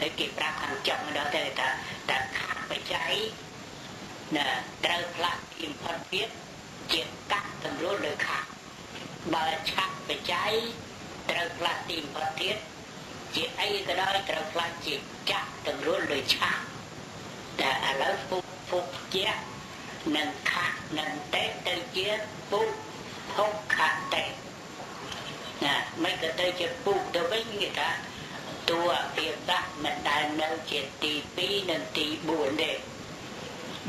ហើយគេប្រាប់ខាងចុងដល់ទៅថាខាត់បច្ច័យណាត្រូវផ្លាស់ពីផុតទៀតជាកាត់ទម្រួលលើខាត់បើឆាក់បច្ច័យត្រូវផ្លាស់ទីផុតទៀតជាអីក៏ដោយត្រូវផ្លាស់ជាចាក់ទម្រួលលើឆាក់តែឥឡូវពុកជានឹងខាត់នឹងតេទៅជាពុកភុកខាត់តេណាមិនក៏ទៅជាពុកទៅវិញគេថាតួភាសាមិនដែលនៅជាទី2និងទី4ទេ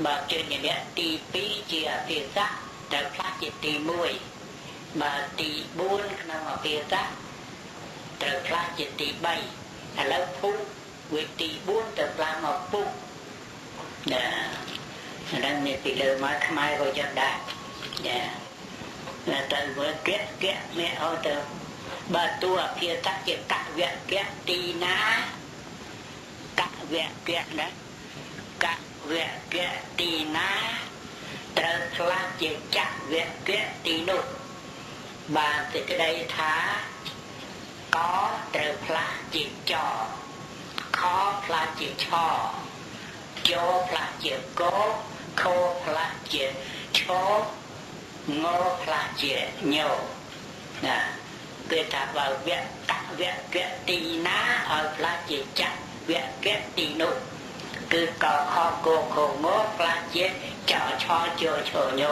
បើជាអ្នកទី2ជាភាសាត្រូវផ្លាស់ជាទី1បើទី4ក្នុងភាសាត្រូវផ្លាស់ជាទី3ឥឡូវពុកវាទី4ទៅផ្លាស់មកពុកណាហ្នឹងនេះពីលើមកខ្មែរក៏យ៉ាងដែរណាទៅមើលគៈមេអត់ទៅបើតួភាសាជាកវៈគៈទីណាកវៈគៈណាកវៈគៈទីណាត្រូវផ្លាស់ជាចវៈគៈទីនោះបានសេចក្តីថាកត្រូវផ្លាស់ជាចខផ្លាស់ជាឆចផ្លាស់ជាកខផ្លាស់ជាឆងផ្លាស់ជាញណាគេថាបើវគ្គទីណាឲ្យផ្លាស់ជាចវគ្គទីនោះគឺកខកខងផ្លាស់ជាចឆជឆញនិ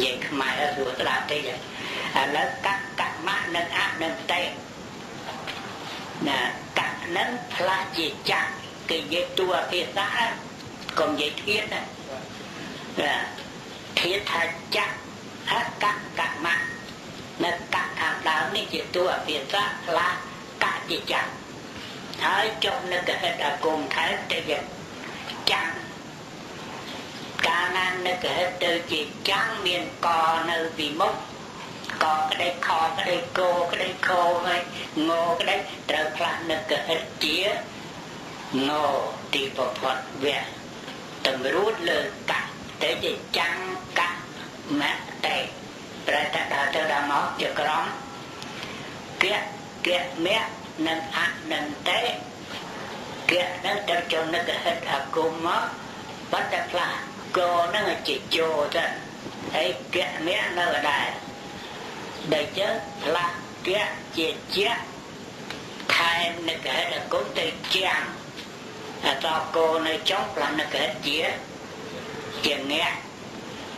យាយខ្មែរស្រួលស្ដាប់តិចឥឡូវកកម្មៈនិងអនិងតេណាកៈនឹងផ្លាស់ជាចគេនិយាយតួភាសាកុំនិយាយធៀបណាធៀបថាចហកកម្មៈនៅកៈខាងដើមនេះជាតួភាសាផ្លាស់កៈជាចហើយចុះនៅកហិតអាគមថែទៅជាចាំកាលណានៅកហិតទៅជាចាំមានកនៅពីមុខកក្តីខក្តីគោក្តីខោហើយងក្តីត្រូវផ្លាស់នៅកហិតជាងទីពផុតវៈតម្រួតលើកៈទៅជាចាំកៈមៈតេប្រែតែដល់ទៅដល់មកជាក្រមគៈមៈនិងអនិងតេគៈនឹងទៅចំណឹកហិតអាគមមកបាត់តែផ្លាស់គោនឹងជាជោទៅហើយគៈមៈនៅដែរដែលចឹងផ្លាស់គៈជាជាថែមនឹកហិតអាគមទៅជាងអតគោនៅចុងផ្លាស់នឹកហិតជាងាក់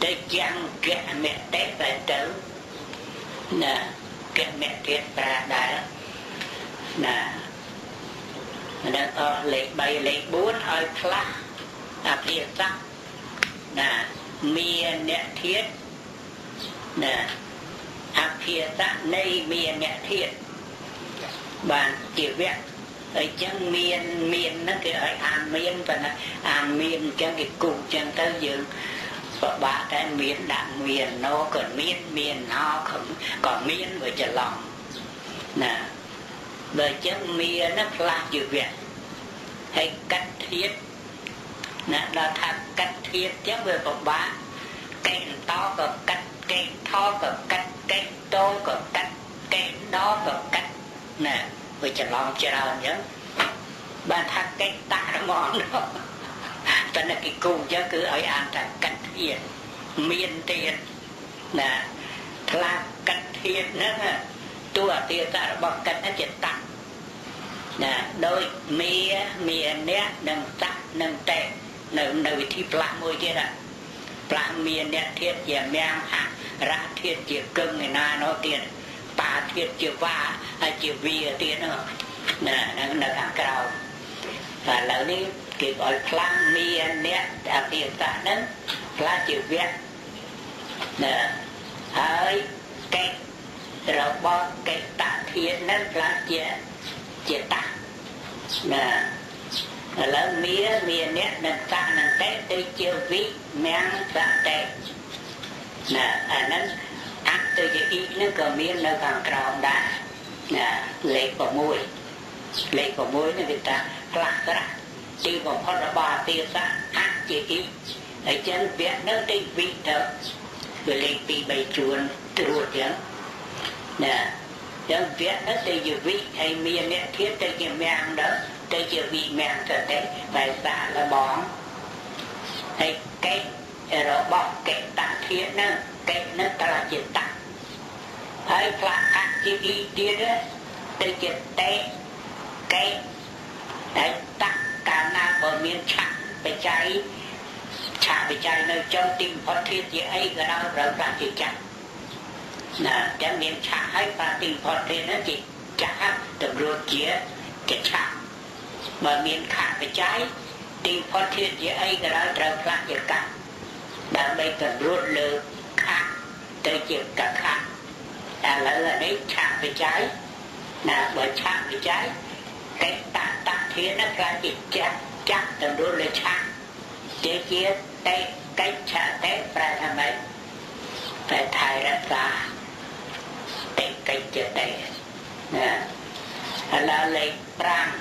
ទៅជាងគៈមៈតេបែទៅណាគៈមៈទៀតប្រាដែរណានៅអស់លេខ3លេខ4ឲ្យផ្លាស់អភិស័កណាមានអ្នកធាតុណាអភិស័កនៃមានអ្នកធាតុបានជាវគ្គអញ្ចឹងមានហ្នឹងគេឲ្យអានមានប៉ុន្តែអានមានអញ្ចឹងគេគូអញ្ចឹងទៅយើងពិបាកតែមានដាក់មានណូក៏មានណោក៏មានវាច្រឡំណាបើអញ្ចឹងមានណាផ្លាស់ជាវគ្គហើយកាត់ធាតុណាដល់ថាកាត់ធាតុអញ្ចឹងវាពិបាកកេតតក៏កាត់កេតថក៏កាត់កេតតក៏កាត់កេតដក៏កាត់ណាវាច្រឡំច្រើនអញ្ចឹងបានថាកេតតាហ្មងតែនៅគេគូអញ្ចឹងគឺឲ្យអានថាកាត់ធាតុមានទៀតណាផ្លាស់កាត់ធាតុហ្នឹងតួអតិស័ករបស់កាត់ហ្នឹងជាតាក់ណាដោយមានអ្នកនិងតាក់និងតេនៅវិធីផ្លាស់មួយទៀតផ្លាស់មានអ្នកធាតុជាមាំងអរៈធាតុជាកឹងឯណានោះទៀតបាធាតុជាវាហើយជាវាទៀតនោះណានៅខាងក្រៅតែឥឡូវនេះគេឲ្យផ្លាស់មានអ្នកអតិស័កហ្នឹងផ្លាស់ជាវគ្គណាហើយកេតរបស់កេតតាធាតុហ្នឹងផ្លាស់ជាតាណាឥឡូវមានអ្នកនឹងតានឹងតេទៅជាវិមាំងសតេណាអាហ្នឹងអត្តទៅជាអ៊ីហ្នឹងក៏មាននៅខាងក្រោមដែរណាលេខ6នេះវាថាផ្លាស់ស្រះទីបំផុតរបស់អតិស័កអត្តជាអ៊ីហើយចឹងវគ្គហ្នឹងទៅវិទៅវាលេខ2 3ជួនត្រួតចឹងណាចឹងវគ្គហ្នឹងទៅជាវិហើយមានអ្នកធៀបទៅជាមាំងដល់ tới chưa vị mẹ thật đấy phải xả là bóng hay cái rồi bỏ cái tặng thiên nó cái nó ta là chuyện tặng hay là ăn chỉ đi đi đó tới chuyện té cái đấy tặng cả na bờ miền chặtไปใจฉาไปใจในจนติ่งพอเทียนยี่ไอ้ก็เราเราปราจิตจักนะจะเมียนฉาให้ปราติ่งพอเทียนนั้นจิตจักตำรวจเจียจะฉาเมื่อเมียนขาไปใจติ่งพอเทียนยี่ไอ้ก็เราเราปราจิตจักดังไปตำรวจเลือกขาเตยเจียกับขาแต่แล้วนี้ฉาไปใจนะเมื่อฉาไปใจcái tạเทียนนั้นปราจิตจักchắc tầm đối lên chắc chế chia tay cách trả tế phải làm ấy phải thay ra xa tay cách chế tế là lấy răng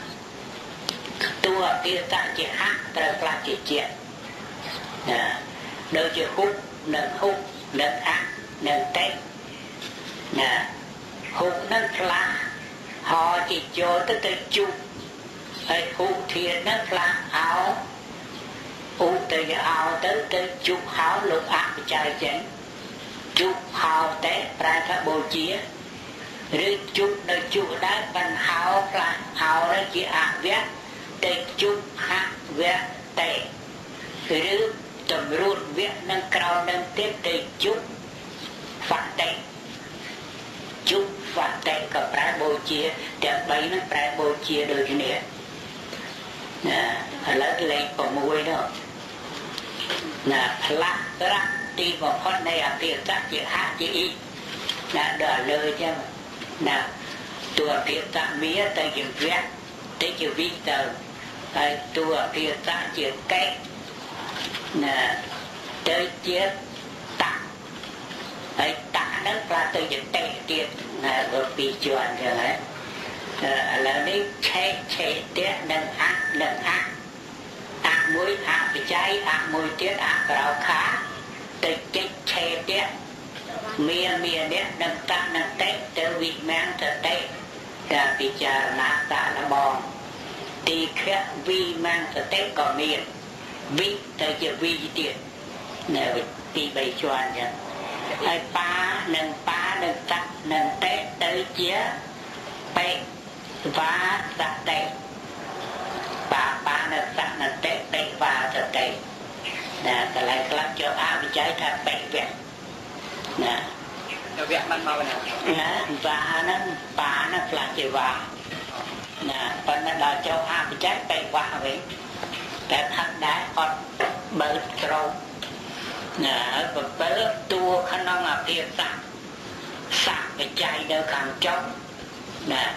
tua kia ta chỉ hát trở là chỉ chuyện đôi chỉ hút nâng ác nâng tế hút nâng là họ chỉ cho tới tới chung hay hút thiền nó là áo hút từ áo tới chụp áo lục ác chạy chén chụp áo té ra các bộ chia rồi chụp nơi chụp đá bằng áo là áo đó chỉ ác viết để chụp ác viết tệ rồi tầm ruột viết nâng cao nâng tiếp để chụp phạt tệ chụp phạt tệกับra bộ chia để bấy nó ra bộ chia đôi cái này lớn lên của mùi đó là lắc rắc đi vào con này ở tiền tác chỉ hát chỉ ít là đỡ lời cho là tùa tiền tác mía tới chữ viết tới chữ viết tờ tùa tiền tác chữ cách là tới chữ tạc tạc nó là tới chữ tệ tiền là bởi vì chuẩn rồi đấy là đi che tiết nâng ác mũi ác bị cháy ác mũi tiết ác rau khá từ cái che tiết mía tiết nâng tắc nâng tết tới vị mang thật tết là bị chà nát tạ là bòn thì khẽ vi mang thật tết còn miền vị tới chữ vi tiết nè vì bày choàn nha ai pa nâng tắc nâng tết tới chia bày và sạch tệ bà nó sạch nó tệ và sạch tệ nè cái này làm cho áo bị cháy thật bệ vẹn nè việcมันmau nè và nó bà nó là chỉ và nè và nó đòi cho áo bị cháy bệ và vậy cái thật đá còn bớt trâu nè và bớt tua khả năng là kia sạch bị cháy đâu càng trống nè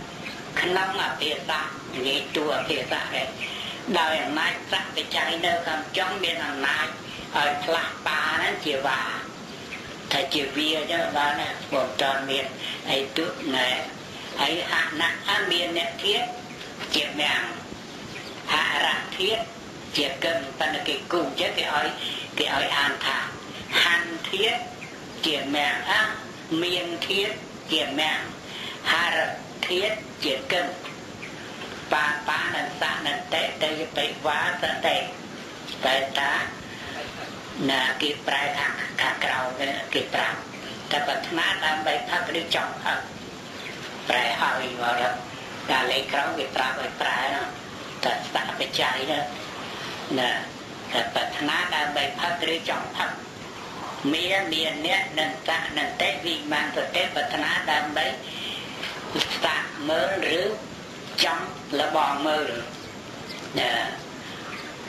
khả năng là phía xa nghĩ chùa phía xa đấy đời hôm nay sắc thì chạy nơi cầm trong bên hôm nay ở lạc bà nó chỉ và thầy chỉ vía cho đó nè một tròn miền ấy tước này ấy hạ nặng á miền nè thiết chỉ mèng hạ rạc thiết chỉ cần phần cái cùng chứ cái ơi an thả hành thiết chỉ mèng á miền thiết chỉ mèng hạ rạc thiết chỉ cần bà nâng xa nâng tế tới phải vá ra tế tại ta là cái bài thạc cầu cái bài ta bật nát làm bài thạc đi chồng thật bài hơi vào đó là lấy kéo cái bài đó ta xa phải chạy đó là ta bật nát làm bài thạc đi chồng thật mía nét nâng xa nâng tế vì mang thật tế bật nát làm bài sạc mơ rứ trong là bòn mơ nè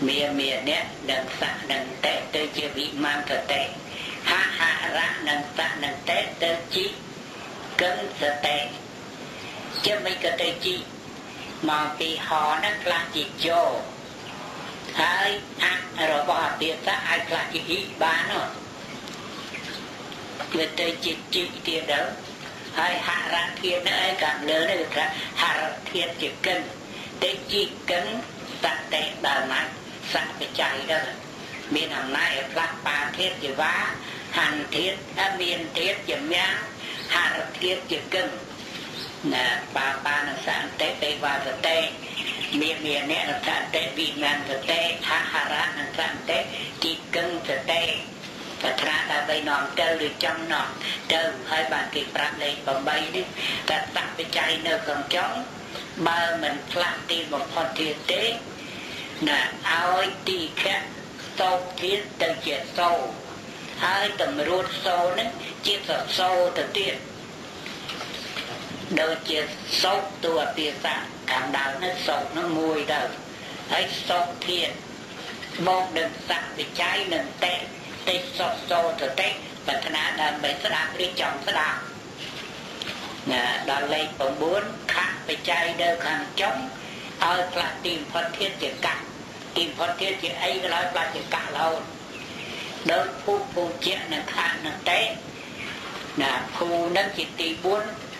mía nét nâng sạc nâng tế tới chưa bị mang thật tế hạ ra nâng sạc nâng tế tới chi cân sở tế chứ mấy cái tế chi mà vì họ nó là chỉ cho ai rồi bỏ tiền ra ai là chỉ ý bán rồi người tới chỉ tiền đó hai hạ ra thiên nó ấy càng lớn nó được ra hạ ra thiên chỉ cần để chỉ cần sạch tệ đào nát sạch phải chạy đó miền hôm nay ở lạc bà thiết chỉ vá hành thiết miền thiết chỉ nhá hạ ra thiết chỉ cần nè bà nó sẵn tệ và tệ មានអ្នកសន្តិវិញ្ញាណសតិថាហារៈនិងសន្តិគិកឹងសតិតែត្រាដើម្បីនាំទៅឬចំនាំទៅហើយបានគេប្រាប់លេខ8នេះតែតបច្ច័យនៅខាងចុងបើមិនផ្លាស់ទីបំផុតទៀតទេណាឲ្យទីខៈតោទៀតទៅជាសោហើយតម្រួតសោនឹងជាសសោទៅទៀតដូចជាសោតួអពាសាខាងដើមនោះសោនោះមួយទៅហើយសោទៀតមកនឹងស័ក្តិច័យនឹងតេតិសោសោទៅតេប្រាថ្នាដើម្បីស្ដាប់ឬចង់ស្ដាប់ណាដល់លេខ9ខៈបច្ច័យនៅខាងចុងឲ្យផ្លាស់ទីបំផុតទៀតជាកៈទីបំផុតទៀតជាអីក៏ដោយផ្លាស់ជាកៈរហូតដោយភូជានឹងខៈនឹងតេណាភូនឹងជាទី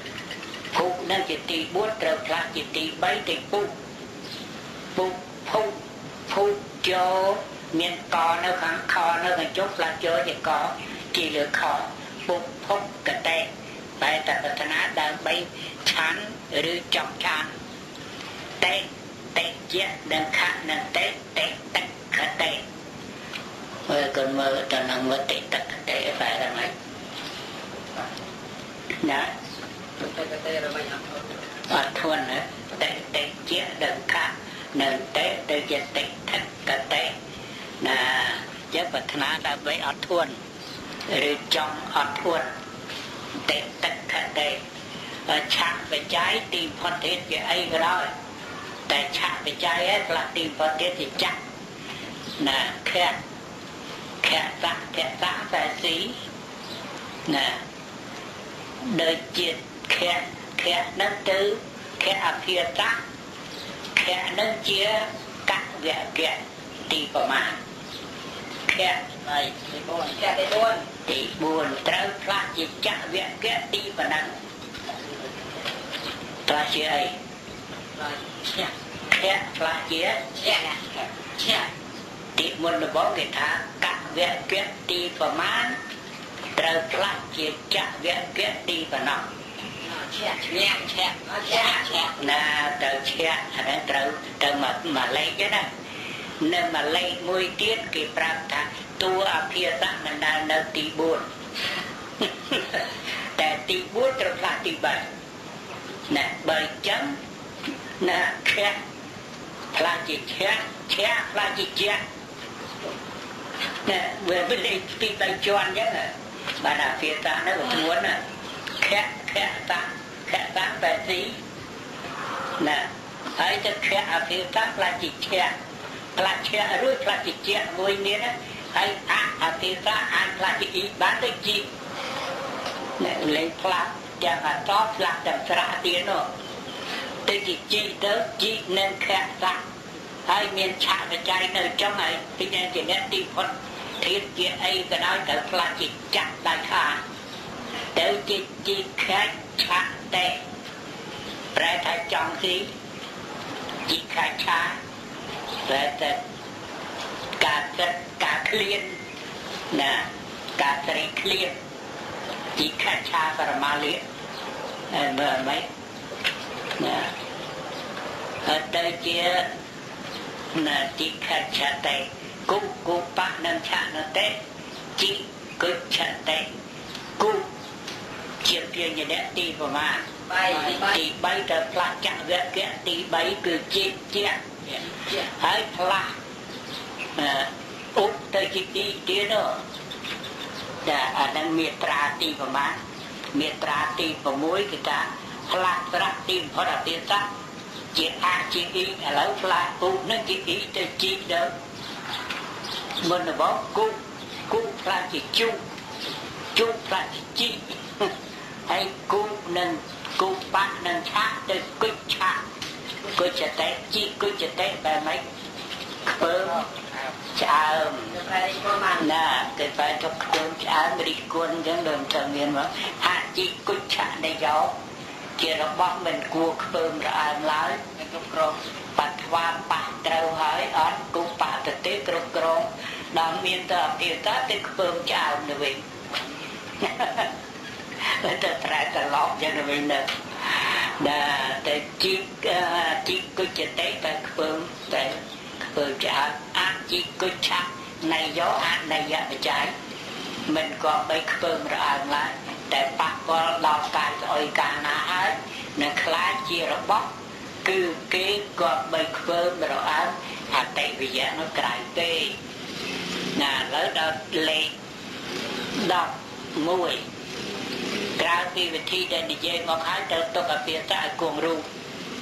4ភូនឹងជាទី4ត្រូវផ្លាស់ជាទី3ទីភូចូលមានកនៅខាងខនៅខាងចុងផ្លាស់ចូលជាកជាលើខពុកភុកកតេតែតប្រាថ្នាដើម្បីឆាន់ឬចង់ឆាន់តេជានឹងខៈនឹងតេតខតេហើយកុំមើលតនឹងមើលតេតខតេបែរហ្នឹងណាតេរមិនអត់ធន់ណាតេជានឹងខៈនឹងតេទៅជាតេថកតេណាយកប្រាថ្នាដើម្បីអត់ធន់ឬចង់អត់ធន់តេតខតេឆាក់បច្ច័យទីផុតទៀតជាអីក៏ដោយតែឆាក់បច្ច័យឯងផ្លាស់ទីផុតទៀតជាចាក់ណាខៈតែស៊ីណាដូចជាខៈនឹងទៅខៈអភិរតៈខៈនឹងជាកវៈកៈទីប្រមាណខៈហើយទី4ត្រូវផ្លាស់ជាចៈវៈកៈទីប៉ុណ្ណឹងផ្លាស់ជាអីខៈផ្លាស់ជាឆៈទីមុនរបស់គេថាកវៈកៈទីប្រមាណត្រូវផ្លាស់ជាចៈវៈកៈទីប៉ុណ្ណឹងឆៈណាទៅឆៈអានេះត្រូវមកលេខទេណានៅមកលេខមួយទៀតគេប្រាប់ថាតួអភិសៈមិនដែលនៅទី4តែទី4ត្រូវផ្លាស់ទី3ណាបើអញ្ចឹងណាខៈផ្លាស់ជាឆៈផ្លាស់ជាជៈណាវាលេខទី3ជាន់អញ្ចឹងបាទអភិសៈនៅធ្ងន់ណាខៈបែស៊ីណាហើយទៅខៈអភិសៈផ្លាស់ជាឆៈផ្លាស់ឆៈរួចផ្លាស់ជាជៈមួយទៀតណាហើយអភិសៈអាចផ្លាស់ជាអ៊ីបានទៅជីលេខផ្លាស់ទាំងអតផ្លាស់ទាំងស្រៈទៀតនោះទៅជាជីទៅជីនឹងខៈសៈហើយមានឆៈបច្ច័យនៅtrongហើយពីនេះជាអ្នកទីផុតធាតជាអីក៏ដោយត្រូវផ្លាស់ជាចាក់ដាច់ខាតទៅជាជីខៈឆៈតេប្រែថាចង់ស៊ីជីខៈឆាប្រែថាការគិតការឃ្លានណាការស្រេកឃ្លានជីខៈឆាបរមាលិមើលមិនណាទៅជាណាជីខៈឆតេគុបៈនឹងឆនតេជីគុឆតេគុជាព្រាញ្ញៈទីប្រមាណទី3ទៅផ្លាស់ចៈវៈកៈទី3គឺជាជាហើយផ្លាស់ឧបទៅជាទីទៀតនោះតែអានឹងមេត្រាទីប្រមាណមេត្រាទី6គឺថាផ្លាស់ស្រៈទីបំផុតអតិសៈជាអាជាអ៊ីឥឡូវផ្លាស់ឧបនឹងជាអ៊ីទៅជីទៅមុនរបស់គុផ្លាស់ជាជុផ្លាស់ជាជីហើយនឹងគុបៈនឹងឆាទៅគុឆាគុចតេជីគុចតេបែបម៉េចខ្ពើមឆ្អើមណាគេបែរទៅខ្ពើមឆ្អើមរិះគន់អញ្ចឹងដូចតែមានមកហាជីគុឆៈនៃយោជារបស់មិនគួរខ្ពើមរអើមឡើយគ្រប់គ្រងបាត់ថ្វាប៉ះត្រូវហើយអត់គុបៈទៅទេគ្រប់គ្រងដល់មានទៅអភិតាទៅខ្ពើមឆ្អើមទៅវិញតែប្រែត្រឡប់ចឹងទៅវិញ แต่จิกกุจเตแต่เพิ่มจะอาจิกกุชะในย้ออาในยะปัจจัยมันก็ไปเพิ่มระอังละแต่ปะก็เราการอ่อยการนาให้ในคลาจีระบบคือเกี่ยวกับไปเพิ่มระอังอาเตวิญญาณกลายเตแล้วเราเล็กดอกมวยกลายเป็นวิธีเดินดิเจมาขายเติมตัวกับเปียจะกวงรู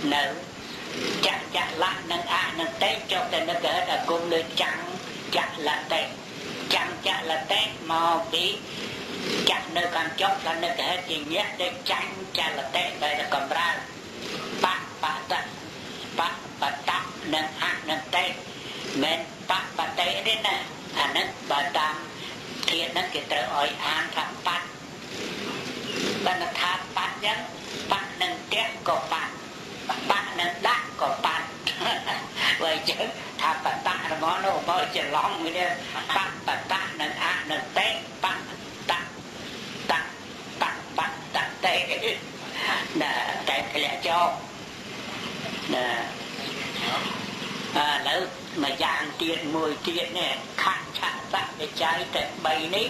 เนื้อจะละนังนังเต้จบแต่นังเกิดกวงเลยจังจะละเต้จังจะละเต้มาปีจังเนื้อการจบแล้วนังเกิดจริงเนี้ยได้จังจะละเต้ไปละกำราปะตะนังนังเต้เหม็นปะเต้นี่นะอันนั้นบาดามเทียนนั้นเกิดแต่อ่อยอ่านทำปัดบรรทานปัดยังปัดหนึ่งเตี้ยก็ปัดหนึ่งดักก็ปัดไว้เจอถ้าปัดตาเราบอกเราพอจะร้องไม่ได้ปัดหนึ่งหนึ่งเต้ปัดเต้น่ะแต่ขยะโจน่ะแล้วมาอย่างเตียนมวยเตียนเนี่ยขัดฉะสักไปใจแต่ใบนี้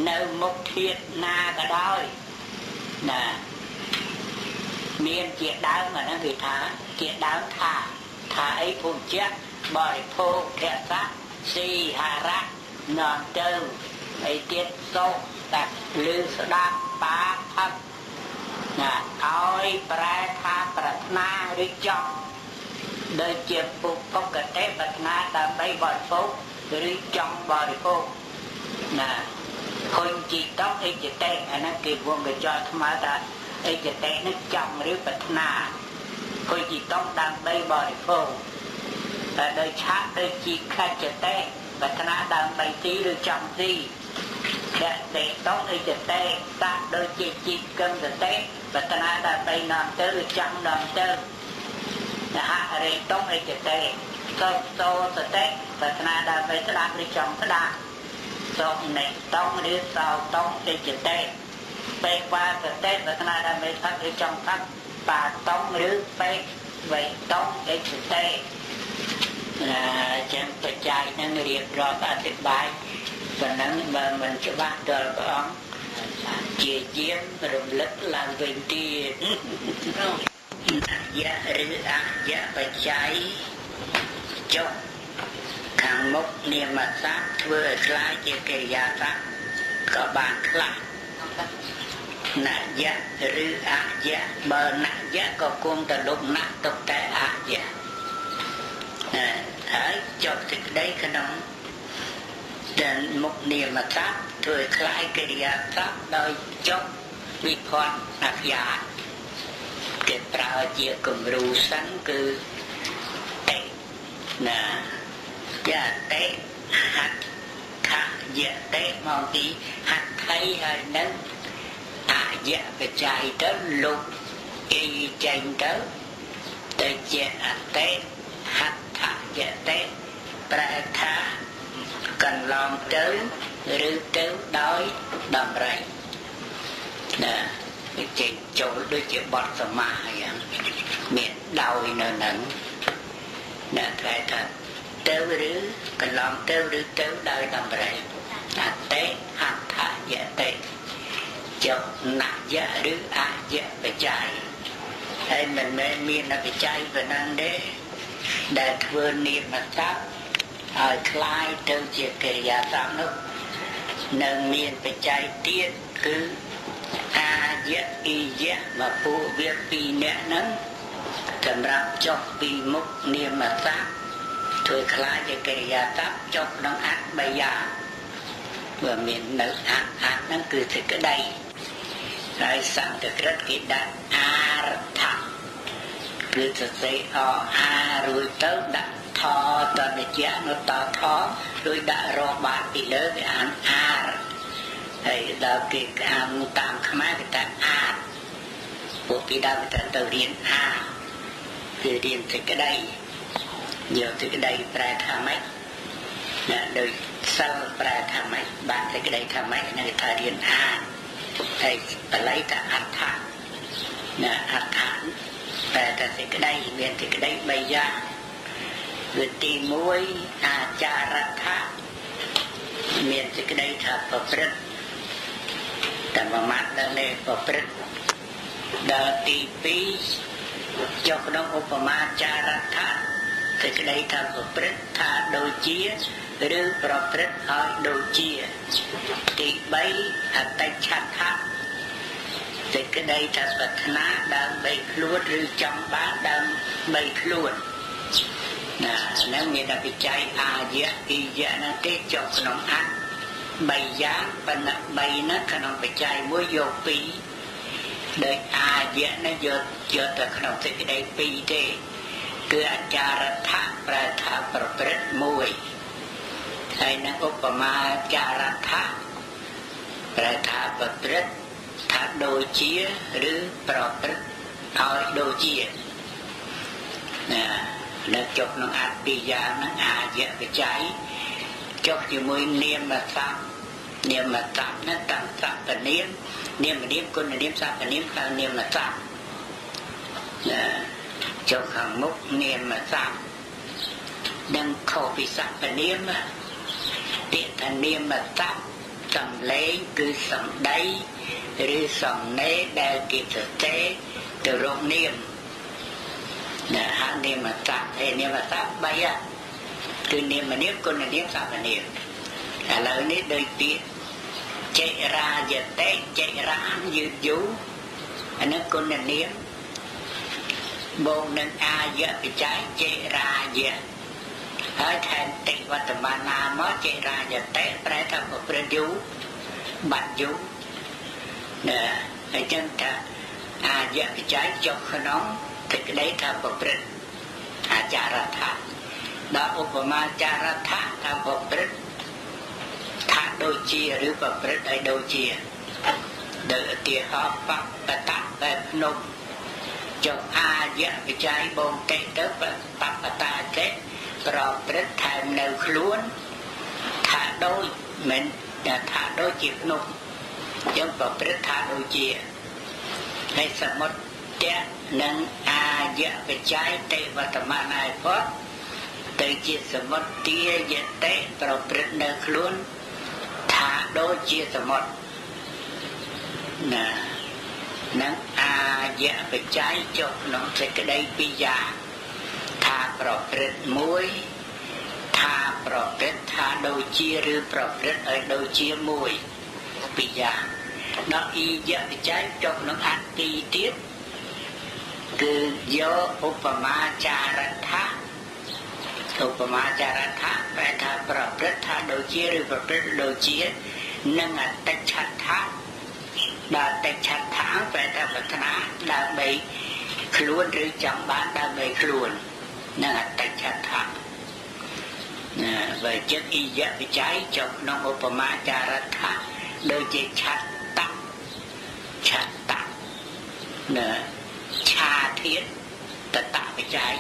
เนื้อมุกเทียนนาก็ได้นะเมียนเจียดดาวmà nó ngườiเจียดดาวthả ấy phun chết bòi phô kẹt sát si hà rác nòn trơn ấy tiết sâu đặt lưu sơ đạp bá thấp ôi pra tha prat na đi chọn đời chiếc phục có cái tế bạch na đàm bay bòi phô đi chọn bòi phôคนจีต้องไอ้จะเตะอันนั้นเก็บวงกระจายธรรมดาไอ้จะเตะนั้นจังหรือปัฒนาคนจีต้องดังใบบริโภคแต่โดยชักโดยจีแค่จะเตะปัฒนาดังใบตีหรือจังตีแต่เตะต้องไอ้จะเตะตาโดยจีกันจะเตะปัฒนาดังใบนอนเตอหรือจังนอนเตอนะฮะอะไรต้องไอ้จะเตะโตจะเตะปัฒนาดังใบสลาหรือจังสลาสองในต้องหรือสาวต้องไอ้จะเตะไปกว่าจะเตะปัฒนาดังใบพักหรือจังพักป่าต้องหรือไปไว้ต้องไอ้จะเตะจังปัจจัยนั่งเรียบร้อยอธิบายวันนั้นมันจะว่าโดยพระองค์เจียเยี่ยมรวมลึกลางเป็นตียะหรือยะปัจจัยจบขังมุกเนียมสัตว์เพื่อคล้ายเจกิริยาสัตว์ก็บางคลานะยะหรือยะเบอร์นะยะก็คงแต่ลุกนะตกแต่ยะhãy chọn thực đấy khả năng đến một niềm mà sát thôi khai cái địa sát đời chọn vì khoan nạp giả cái prao chia cùng ru sẵn cứ tệ nè giả tệ hạt khá giả tệ mong tí hạt thấy hơi nâng giả cái chạy tới lục y tranh tới tới giả tệ hạt thả dạ tế pra tha cần lòng tới rư tới đói đầm rầy nè cái chuyện chỗ đôi chuyện bọt sờ mà miệng đau nở nẫn nè cái thật tới rư cần lòng tới rư tới đói đầm rầy hạt tế hạt thả dạ tế chỗ nạ dạ rư dạ phải chạy hay mình mê miên là phải chạy và năng đế để vừa niệm mà sát ở khai từ chiếc kề giả tạm nước nâng miền phải chạy tiết cứ giác y giác mà phụ việc vì nẹ nâng thầm rạp chọc vì mục niệm mà sát thôi khai chiếc kề giả tạm chọc nâng ác bây giờ vừa miền nữ ác nâng cứ thì cái đây rồi sẵn được rất kỹ đạt thẳng cứ thực sự rồi tới đã thọ toàn để chả nó tỏ thọ rồi đã rò bát bị lỡ về án thì đó cái ăn tạm khám cái ta bộ cái đó người ta đầu điện từ điện từ cái đây nhiều từ cái đây pra tham ấy đời sau pra tham ấy bạn thấy cái đây tham ấy người ta điện thì lấy ta ăn thang อัฏฐานแต่សេចក្តីមានសេចក្តី3យ៉ាងគឺទី1អាចារដ្ឋៈមានសេចក្តីថាប្រព្រឹត្តតែមួយម៉ាត់ដល់នេះប្រព្រឹត្តដល់ទី2ចុះក្នុងឧបមាចារដ្ឋៈសេចក្តីថាប្រព្រឹត្តថាដូចជាឬប្រព្រឹត្តឲ្យដូចជាទី3អតិច្ឆដ្ឋៈសេចក្តីថាប្រាថ្នាដើម្បីខ្លួនឬចង់បានដើម្បីខ្លួនហ្នឹងមានតែបច្ច័យអាយៈអ៊ីយៈហ្នឹងទេចុះក្នុងអត្ថ3យ៉ាងប៉ុន្តែ3ហ្នឹងក្នុងបច្ច័យមួយយក2ដោយអាយៈហ្នឹងយកទៅក្នុងសេចក្តី2ទេគឺអចារដ្ឋៈប្រែថាប្រព្រឹត្ត1ហើយនឹងឧបមាចារដ្ឋៈប្រែថាប្រព្រឹត្តថាដូចជាឬប្រព្រឹត្តឲ្យដូចជានៅចុះក្នុងអត្ថ2យ៉ាងហ្នឹងអាយៈបច្ច័យចុះជាមួយនាមសព្ទនាមសព្ទហ្នឹងតាំងសព្ទនាមនាមគុណនាមសព្ទនាមខាងនាមសព្ទចុះខាងមុខនាមសព្ទនឹងខុសពីសព្ទនាមពាក្យថានាមសព្ទសំឡេងគឺសំដីឬសំណេរដែលគេសរសេរទៅរកនាមហៅនាមសព្ទហើយនាមសព្ទ3គឺនាមនាមគុណនាមសព្ទនាមឥឡូវនេះដូចពាក្យចេរាយតេចេរាយឺតយូរអានេះគុណនាមបូកនឹងអាយៈបច្ច័យចេរាយៈហើយថែមតិវត្តមានាមកចេរាយតេប្រែថាប្រព្រឹត្តយូរបាត់យូរហើយចឹងថាអាយៈបច្ច័យចុះក្នុងសេចក្តីថាប្រព្រឹត្តអាចារដ្ឋៈដល់ឧបមាចារដ្ឋៈថាប្រព្រឹត្តថាដូចជាឬប្រព្រឹត្តឲ្យដូចជាដោយឧទាហរណ៍បបតៈបែបភ្នំចុះអាយៈបច្ច័យបងកេទៅបបតៈកេប្រព្រឹត្តថែមនៅខ្លួនថាដូចមិនថាដូចជាភ្នំចឹងប្រព្រឹត្តថាដូចជាហើយសមុទ្ទៈនិងអាយៈបច្ច័យទេវតមនាយពតទៅជាសមុទ្ទាយតេប្រព្រឹត្តនៅខ្លួនថាដូចជាសមុទ្រនឹងអាយៈបច្ច័យចុះក្នុងសេចក្តី2យ៉ាងថាប្រព្រឹត្ត1ថាប្រព្រឹត្តថាដូចជាឬប្រព្រឹត្តឲ្យដូចជាមួយ2យ៉ាងដល់អ៊ីយៈបច្ច័យចុះក្នុងអត្ថទីទៀតគឺយកឧបមាចារដ្ឋៈឧបមាចារដ្ឋៈបែរថាប្រព្រឹត្តថាដូចជាឬប្រព្រឹត្តដូចជានឹងអតិច្ឆដ្ឋៈដល់អតិច្ឆដ្ឋៈបែរថាប្រាថ្នាដើម្បីខ្លួនឬចង់បានដើម្បីខ្លួននឹងអតិច្ឆដ្ឋៈបើចិត្តអ៊ីយៈបច្ច័យចុះក្នុងឧបមាចារដ្ឋៈដូចជាឆត្តឆាធាតតតបច្ច័យ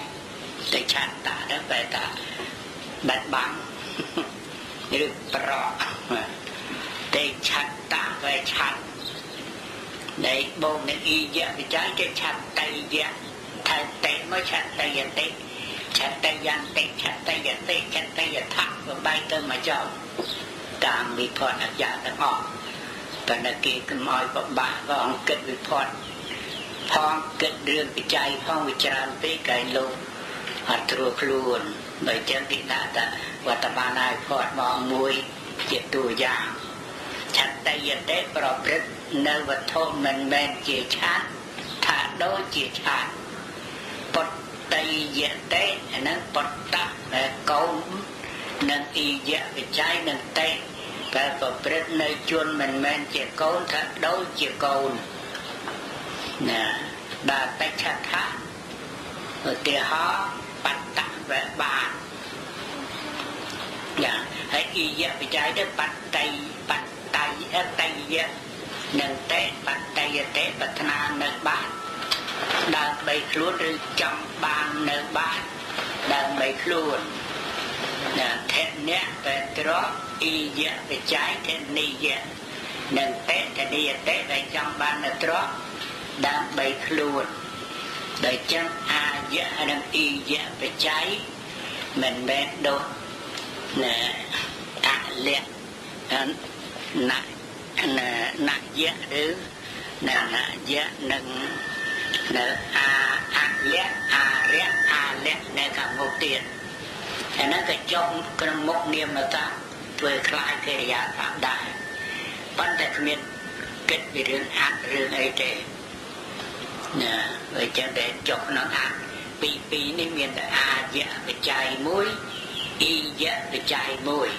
តែឆត្តហ្នឹងបែរថាបាត់បាំងឬប្រកតែឆត្តបែរឆត្តនៃបងនៃអ៊ីយៈបច្ច័យគេឆត្តយៈថែតេមកឆត្តយតិឆត្តយន្តិឆត្តយតិឆត្តយថាបំបីទៅមកចោលតាមវិភ័ណ្ឌអញ្ញទាំងអស់ប៉ុន្តែគេកុំឲ្យបបាក់ក៏អង្គគិតវិភ័ណ្ឌផងគិតរឿងបច្ច័យផងវិច្រានពេកកែលោកអត់ត្រួតខ្លួនបើចឹងគេដាក់ថាវត្តបានហើយផតមកមួយជាតួយ៉ាងឆត្តយតិប្រព្រឹត្តនៅវត្ថុមិនមែនជាឆាតថាដូចជាឆាតពុទ្ធយតិហ្នឹងពុទ្ធៈកូននិងអ៊ីយៈបច្ច័យនឹងតេតែប្រព្រឹត្តនៅជនមិនមែនជាកូនថាដូចជាកូនដល់តេច្ឆដ្ឋៈឧទាហរណ៍បត្តៈវេបានហើយអ៊ីយៈបច្ច័យទៅបត្ត័យយៈនឹងតេបត្ត័យតេប្រាថ្នានៅបានដើម្បីខ្លួនឬចង់បាននៅបានដើម្បីខ្លួនធនៈពេត្រអ៊ីយៈបច្ច័យធនីយៈនឹងតេធនីយតេដែលចង់បាននៅត្រក đam bay luôn đời chân a dạ đang y dạ phải cháy mình bên đôi nè lẹ nạ dạ đứ nè nạ dạ nâng nè lẹ nè cả một tiền thế nó cái trong cái một niệm mà ta vừa khai cái giá phạm đại bắt đầu miền kết vềរឿងអីទេណាvậy cho để chọc nó ănពីនេះមានតែអាយៈបច្ច័យមួយអ៊ីយៈបច្ច័យមួយ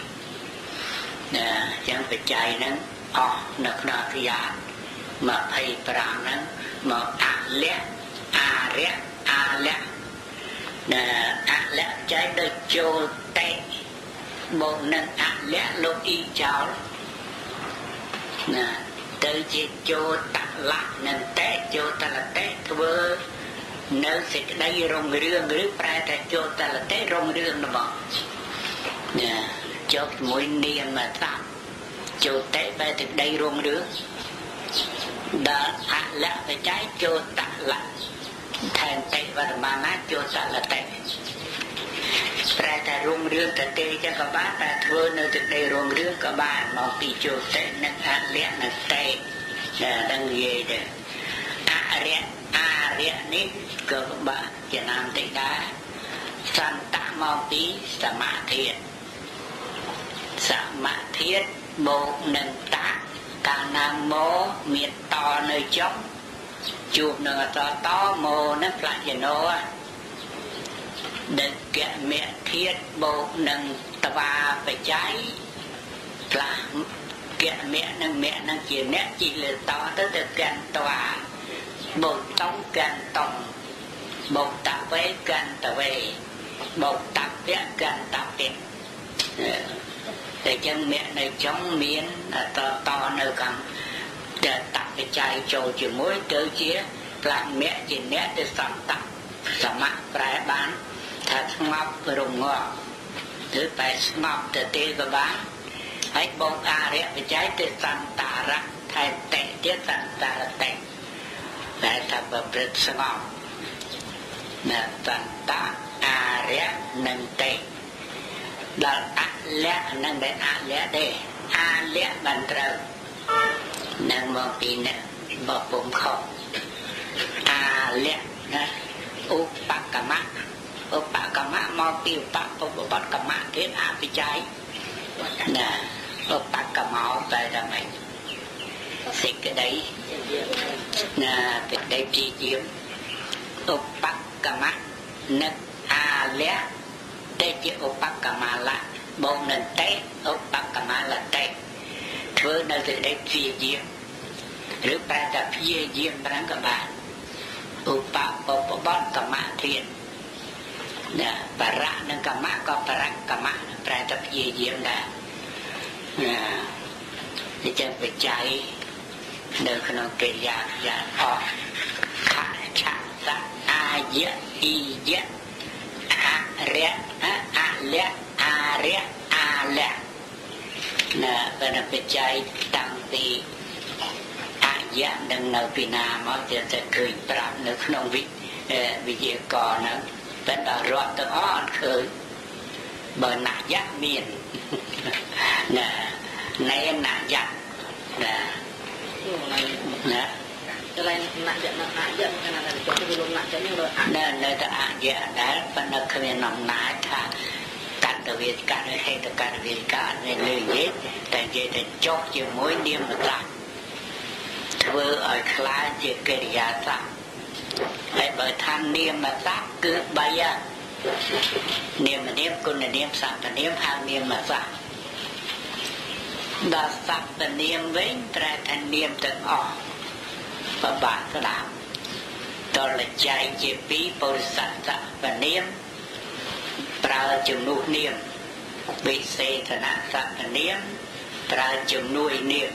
ណាចឹងបច្ច័យហ្នឹងអស់នៅក្នុងអរិយ25ហ្នឹងមកអលៈអារៈអាលៈណាអលៈចៃដូចចូលតេមកនឹងអលៈលោកអ៊ីចោលណាទៅជាចូលតលៈនឹងតេចូលតលតេធ្វើនៅសេចក្តីរុងរឿងឬប្រែតែចូលតលតេរុងរឿងរបស់ណាចូលជាមួយនាមតាចូលតេបែរទឹកដីរុងរឿងដល់អលៈបច្ច័យចូលតលៈថែមតេវត្តមាណាចូលតលតេប្រែតែរុងរឿងតទេចឹងក៏បានតែធ្វើនៅទឹកដីរុងរឿងក៏បានមកពីចូលតេនិងអលៈនិងតេđang về đây a rẹ nít cơ bạn Việt Nam tây đá san tạ mau tí sa mã thiết bộ nâng tạ ca nam mô miệt to nơi chốc chụp nâng to mô nó lại cho nó đừng kẹ mẹ thiết bộ nâng tòa phải cháy là kẹ mẹ nâng chỉ nét chỉ là to tới được càng tòa bột tống càng tổng bột tạp với càng tạp về bột tạp vẽ càng tạp vẽ để chân mẹ này chống miến to nơi càng để tạp cái chai trầu chỉ mối cơ chia làm mẹ chỉ nét để sẵn tạp sẵn mạng phải bán thật ngọc rùng ngọt thứ phải ngọc từ tê của bán hãy bông a rẽ với trái từ sẵn tà rắc thay tệ tiết sẵn tà là tệ để tập hợp rất ngọc là sẵn tà a rẽ nâng tệ là a lẽ nâng đến a lẽ đây a lẽ bàn trờ nâng một tí nữa bỏ bụng không a lẽ upakama mau tiêu upakama thiết a với trái nè upakama về là mình xịt cái đấy nè việc đấy chi chiếm upakama nâng a lẽ đây chỉ upakama là bộ nền tế upakama là tế thưa nơi từ đây chia chiếmหรือแปลแต่พิเยเยี่ยมพระกบาลอุปะปปบอนกมะเทียนเนี่ยประนังกมะก็ประกมะแปลแต่พิเยเยี่ยมได้ที่จะไปใจเดินขนมเกยาอย่าออกขาชาสะอาเยะอีเยะอาเระอาเละอาเระอาเละเนี่ยเป็นไปใจตั้งตีdạ đừng nợ vì nào mà sẽ cười bạc nước nông vì gì còn nữa vẫn đã rót từ ớt khởi bởi nạ giác miền nè này nạ giác nè nè cho nên nạ giác nó ạ giác cái này là cho cái luôn nạ giác nhưng rồi nè nơi ta ạ giác đã vẫn là khởi nòng nái thà cắt từ việc cắt hay từ cắt việc cắt nên lười hết tại vì để chốt chiều mối niêm mà ta vừa ở kháជាកិរិយាសព្ទហើយបើថានាមសព្ទគឺ3នាមនាមគុណនាមសព្ទនាមហៅនាមសព្ទដល់សព្ទនាមវិញត្រែថានាមទាំងអស់បបាក់ស្ដាប់ដល់ចែកជាពីរពុរិស័ទសព្ទនាមប្រើជំនួសនាមវិសេធនសព្ទនាមប្រើជំនួយនាម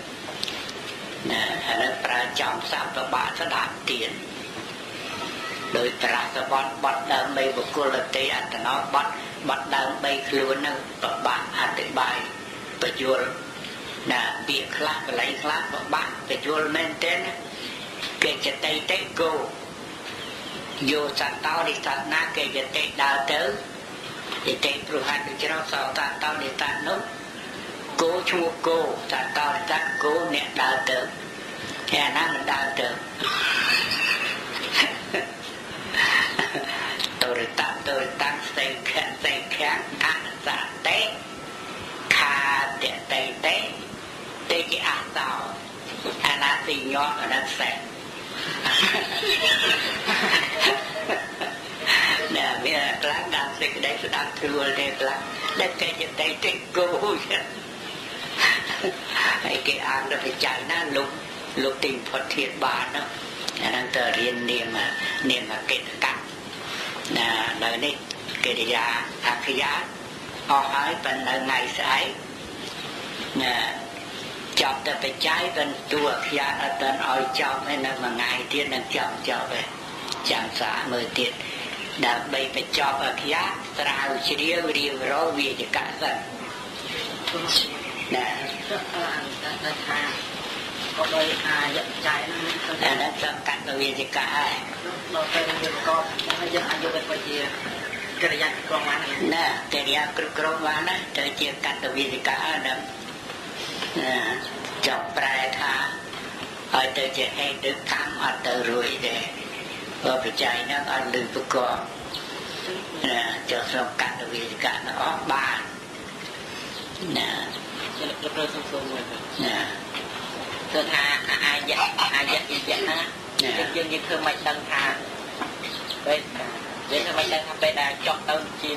nó pra chọn sao cho bạn sẽ đạt tiền đối pra sẽ bắt đầu mấy bộ cô là tê ăn nó bắt đầu mấy luôn nó bạn ăn được bài và chua là việc khác và lấy khác và bạn và chua men tên គេចិត្តតែគោយោសត្វតោនេះសត្វណាគេចិត្តដើរទៅតែព្រោះហាត់ដូចច្រើនសត្វតោនេះសត្វនោះគោឈ្មោះគោសត្វតោនេះសត្វគោអ្នកដើរទៅតែណាមិនដើរទៅតរិតសេខាអសតេខាតតេទេជាអសោអាណាទីញោអណាសេណែមានខ្លះដាក់សេចក្តីស្ដាប់ត្រួលទេខ្លះដែលគេចិត្តតែគោហើយគេអានទៅបច្ច័យណាលោកទីផុតធាតបានណាអាហ្នឹងទៅរៀននាមកិច្ចកម្មណានៅនេះកិរិយាអក្ខយាអស់ហើយប៉ុន្តែថ្ងៃស្អែកណាចប់តែបច្ច័យប៉ុន្តែតួអក្ខយាអត់ដល់ឲ្យចប់ហើយនៅមួយថ្ងៃទៀតនឹងចប់ហើយចាំសាមើលទៀតដើម្បីបញ្ចប់អក្ខយាស្រាវជ្រាវរៀបរយវិជ្ជាសិនណាថាក៏ដោយអាចចែកហ្នឹងតែសំខាន់ទៅវិជ្ជាហើយដល់ទៅយើងក៏យើងអាចយកទៅជាកិរិយាគ្រប់គ្រងបានណាកិរិយាគ្រប់គ្រងបានណាទៅជាកតវិជ្ជាហ្នឹងចង់ប្រែថាឲ្យទៅជាហេតុកម្មអត់ទៅរួយទេបើបច្ច័យហ្នឹងអត់លឺប្រកបណាចង់ស្រងកតវិជ្ជាអស់បានណាលោកគ្រូសុំមួយណាគឺថាអាយៈណាយើងធ្វើមិនដឹងថាពេលយើងធ្វើមិនដឹងថាពេលដែលចុះទៅជា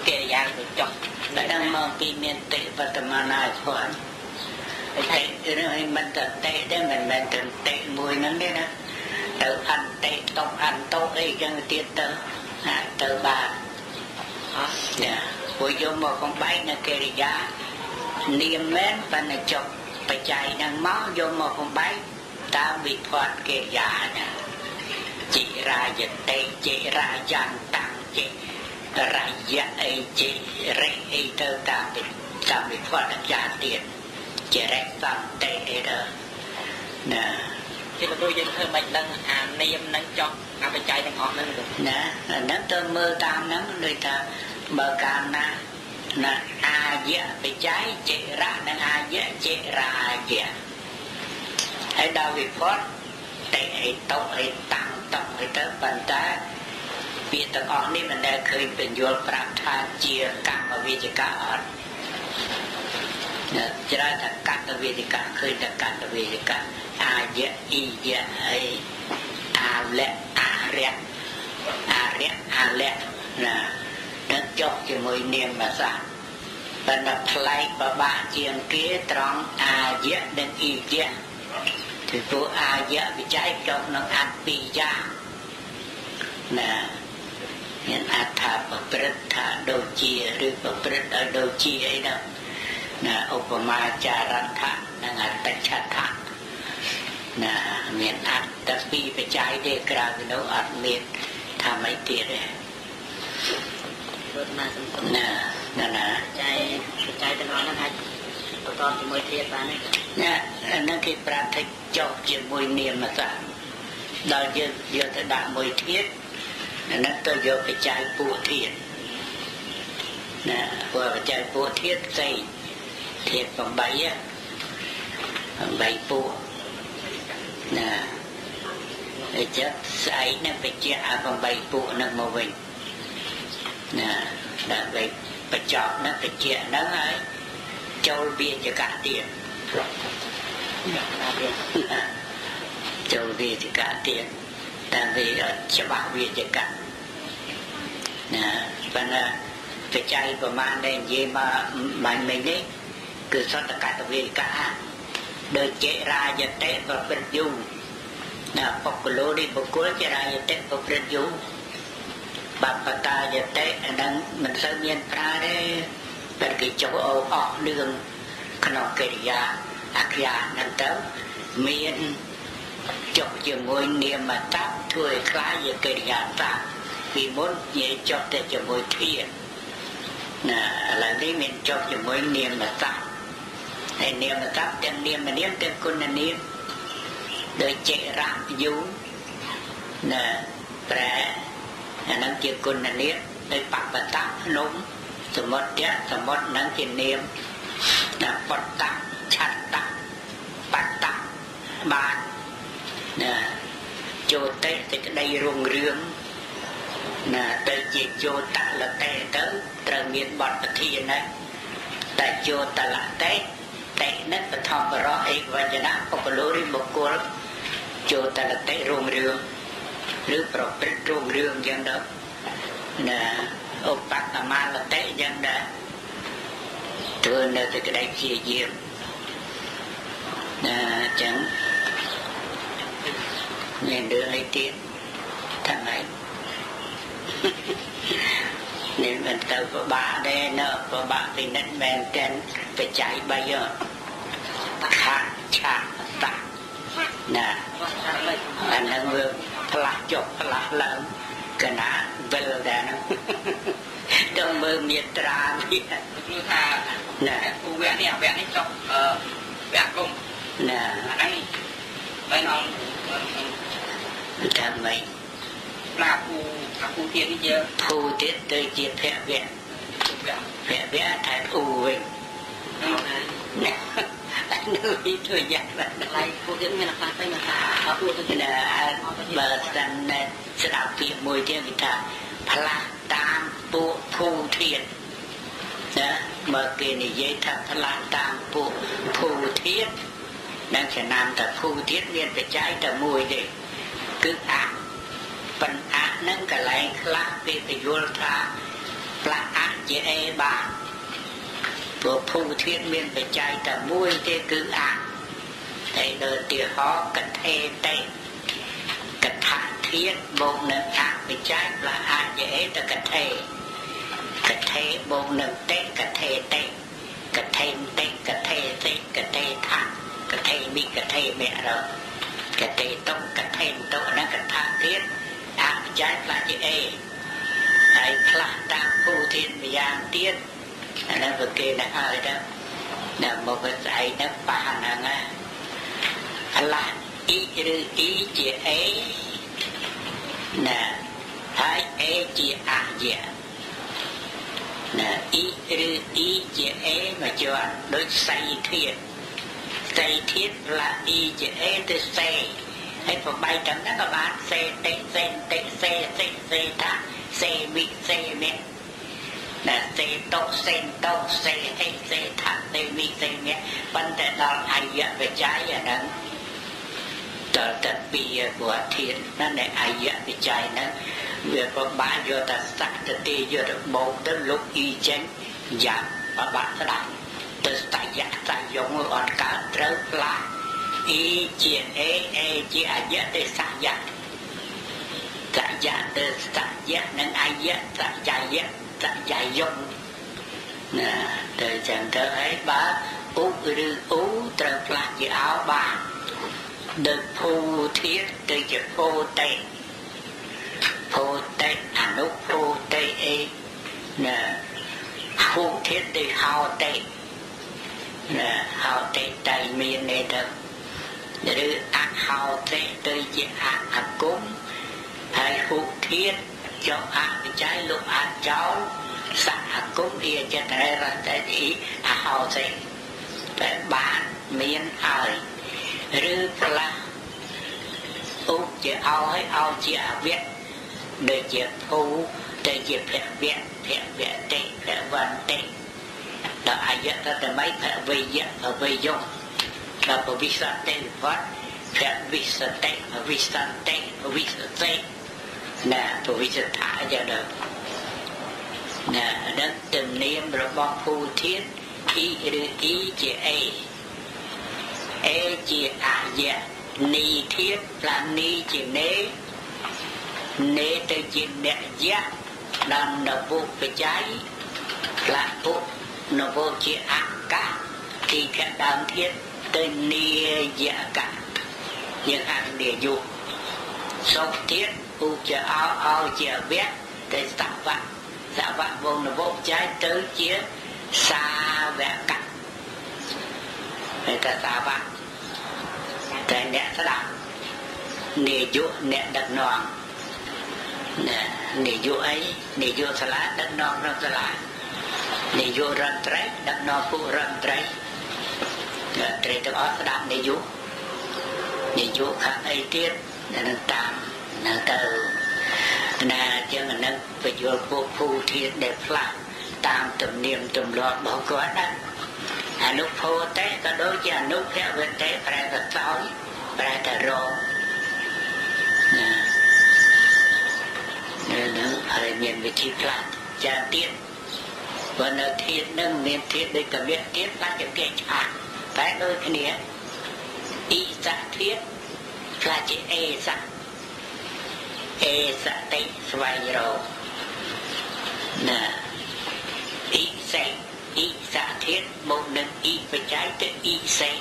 កិរិយាទៅចុះតែដឹងមកពីមានតិបតមនាធម៌តែរឿងមិនតេទេមិនមែនតេមួយហ្នឹងទេណាទៅអន្តេតុអន្តោអីចឹងទៀតទៅបានចាពួកយកមកកំបែកនៅកិរិយានាមមែនបណ្ឌចុះបច្ច័យនឹងមកយកមកបំបែកតាមវិភ័តកិរិយាណាจิราយតេจิរាយ៉ាងតាំងจิរាយៈអីจิរិអីទៅតាមវិភ័តអាចារ្យទៀតជារិសន្តេអីទៅណាជាលោកគ្រូយើងធ្វើមិនដឹងអានាមនឹងចុះអាបច្ច័យទាំងអស់ហ្នឹងណាអាហ្នឹងទៅមើលតាមហ្នឹងដូចថាបើកាលណាណាអាយៈបច្ច័យចេរៈនិងអាយៈចេរាយៈហើយដល់វិភ័តតែឯតុឯតាំងតអីទៅប៉ុន្តែពាក្យទាំងអស់នេះមិនដែលឃើញបញ្យល់ប្រាប់ថាជាកម្មវិជ្ជាអត់ច្រើនតែកតវិជ្ជាឃើញតែកតវិជ្ជាអាយៈអ៊ីយៈហើយអាលៈអារៈណានឹងចុះជាមួយនាមសាស្ត្រប៉ុន្តែផ្លែកបបាក់ជាងគេត្រង់អាយៈនិងអ៊ីយៈគឺពួកអាយៈវិច័យចុះក្នុងអត្ថពីរយ៉ាងណាមានអត្ថប្រព្រឹត្តថាដូចជាឬប្រព្រឹត្តឲ្យដូចជាអីហ្នឹងណាឧបមាចារដ្ឋៈនិងអត្តច្ឆដ្ឋៈណាមានអត្ថពីរបច្ច័យទេក្រៅពីនោះអត់មានថាម៉េចទៀតទេណាចៃទាំងអស់ហ្នឹងអាចបន្តជាមួយធាតុបានទេណាហ្នឹងគេប្រាប់ថាចុះជាមួយនាមសាស្ត្រដល់យើងយកទៅដាក់មួយធាតុហ្នឹងទៅយកបច្ច័យពួកធាតុណាព្រោះបច្ច័យពួកធាតុផ្សេងធាតុ8ពួកណាហើយចិត្តស្អែកនឹងបច្ច័យ8ពួកហ្នឹងមកវិញណាដើម្បីបញ្ចប់នឹងបច្ចៈហ្នឹងហើយចូលវិជ្ជាទៀតចូលវិជ្ជាទៀតតាមវាច្បាស់វិជ្ជាណាប៉ុន្តែបច្ច័យប្រមាណដែលនិយាយមកបាញ់មិញនេះគឺសតកតវិជ្ជាដូចចេរាយតេប្រព្រឹត្តយូរណាបុគ្គលនេះបុគ្គលចេរាយតេប្រព្រឹត្តយូរបបតាយតេអានឹងមិនសូវមានប្រើទេតែគេចុះអស់លឿងក្នុងកិរិយាអក្ខយាហ្នឹងទៅមានចុះជាមួយនាមតាធ្វើឲ្យខ្លាយជាកិរិយាតាពីមុននិយាយចុះតែជាមួយធាតុណាឥឡូវនេះមានចុះជាមួយនាមតាហើយនាមតាទាំងនាមទាំងគុណនាម đời chạy rạp dũ nè trẻ nâng chia côn là niệm đời bạc và tắc núng sầm một nâng chia niệm là bọt tắc chặt tắc bát tắc bàn nè chô tê thì cái đây rung rương nè tới chỉ chô tắc là tê tới trời miền bọt và thiên này tại chô ta là tê tê nó phải thòng vào đó ấy và cho nó không có lối đi một cô chô ta là tê rung rương rước vào cái rung rương dân đó nè ông bác là ma là tê dân đó thường là từ cái đây chia diệm chẳng nên đưa lấy tiền thằng ấy nên mình tao có bà đây nợ có bà thì nên men trên phải chạy bây giờ khát chả ta nè anh đang vừa phá chọc phá lớn cái ná vơ ra nó trong mơ miệt ra như thà nè cô vẽ này chọc vẽ cùng nè anh đây nó thằng mấy là phù thiện đi chưa phù thiện tới chia phẹ vẽ thành u vậy nè anh nuôi thôi dạy bạn lại phù thiện mình là phạt tay mà phạt phù thiện là bờ sân sẽ đào tiệm mùi theo người ta phá tam phù thiện đó mà kia này dây thật phá tam phù thiết đang sẽ làm thật phù thiết liên phải trái thật mùi đi cứ ác phần ác nâng cả lại khác về phải vô thả là ác chỉ e bà của phù thiết liên phải trái thật mùi thì cứ ác thầy đời tìa khó cật thê tê cật thả thiết bộ nâng ác phải trái là ác dễ ta cật thê bộ nâng tê cật thê tê cật thê tê cật thê tê cật thê thẳng cật thê bị cật thê mẹ rồi cật thê tông cật thê tông nó cật thả thiết ác trái là dễ ê hãy phá tăng phu thiên và giang tiết nó vừa kê nó hơi đó là một cái dạy nó bà nâng là ý chỉ ấy nè hãy ấy chỉ dạ nè ý chỉ ấy mà cho đối xây thiết là ý chỉ ấy tôi xây hãy phải bay trắng đó các bạn xe thả xe bị xe mẹ là xe tốt xe hay xe thả xe bị xe mẹ vấn đề đó ai dạy về trái ở đó trở thật bị của thiên nó này ai dạy về trái nó việc có ba giờ ta sắc ta tê giờ được bộ tới lúc y chánh giảm và bạn sẽ đánh từ tại giác tại giống ở cả trớ lá ý chia e chia ai dạy để sắc giác tại giác từ sắc giác nên ai dạy tại dạy giống nè từ chẳng thơ ấy bá ú trớ lá chữ áo bà được phu thiết từ chữ phu tê nút phu tê e nè phu thiết từ hao tê nè hao tê tây miền này đâu để ác hao tê từ chữ ác cúng hay phu thiết cho ác trái lúc ác cháu sạch cúng kia cho nên là để ý hao tê để bán miền ơi rư là ú chỉ ao hay ao chỉ viết để chỉ thu để chỉ viết tệ văn tệ là ai dạy ta để mấy phải về dạy ở về dùng là bởi vì sao tệ phát phải vì sao tệ nè bởi vì sao thả ra được nè nó từng niệm rồi bom phu thiết ý chỉ e chỉ dạ ni thiết là ni chỉ nế từ chỉ nè giác là nó vô cái trái là vô nó vô chỉ cả thì cái đam thiết từ ni dạ cả những hàng địa dục sốc thiết u chợ ao chợ vét từ dạ vạn vô nó vô trái tới chia xa vẽ cạnh người ta xa vạn cái nét sẽ làm នាយកអ្នកដឹកនាំនាយកអីនាយកសាលាដឹកនាំរដ្ឋសាលានាយករដ្ឋត្រីដឹកនាំពួករដ្ឋត្រីត្រីទាំងអស់ស្ដាប់នាយកខាងអីទៀតនឹងតាមនឹងទៅណាចឹងនឹងបញ្យល់ពួកភូធាតុដែលផ្លាស់តាមទំនៀមទម្លាប់របស់គាត់ណាអនុភោតេក៏ដូចជាអនុភវតេប្រែថាសោយប្រែថារងនឹងហើយមានវិធីផ្លាស់ចាទៀតបើនៅធាតុនឹងមានធាតុដូចកវៈធាតុផ្លាស់ជាគេឆាកតែដូចគ្នាអ៊ីសៈធាតុផ្លាស់ជាអេសៈតិស្វែងរកណាអ៊ីសេអ៊ីសៈធាតុមកនឹងអ៊ីបច្ច័យទៅអ៊ីសេ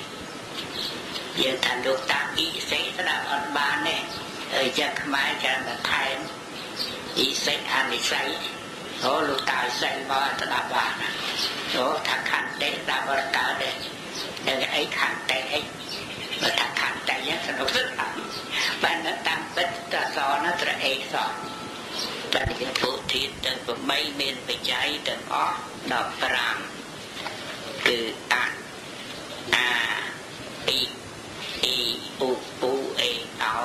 យើងថាលោកតាអ៊ីសេស្ដាប់អត់បានទេហើយចាខ្មែរចាំតែថែមអ៊ីសេអានិស័យអូលោកតាអ៊ីសេមកស្ដាប់បានអូថាខន្តិស្ដាប់អត់កើតទេនឹងអីខន្តិអីបើថាខន្តិយ៉ាងសនុកស្ដាប់បានតាមពិតតសនោះត្រអេសោះតែយើងពុទ្ធិទាំង8មានបច្ច័យទាំងអស់15គឺអាអ៊ីអ៊ីឧពុអេអោ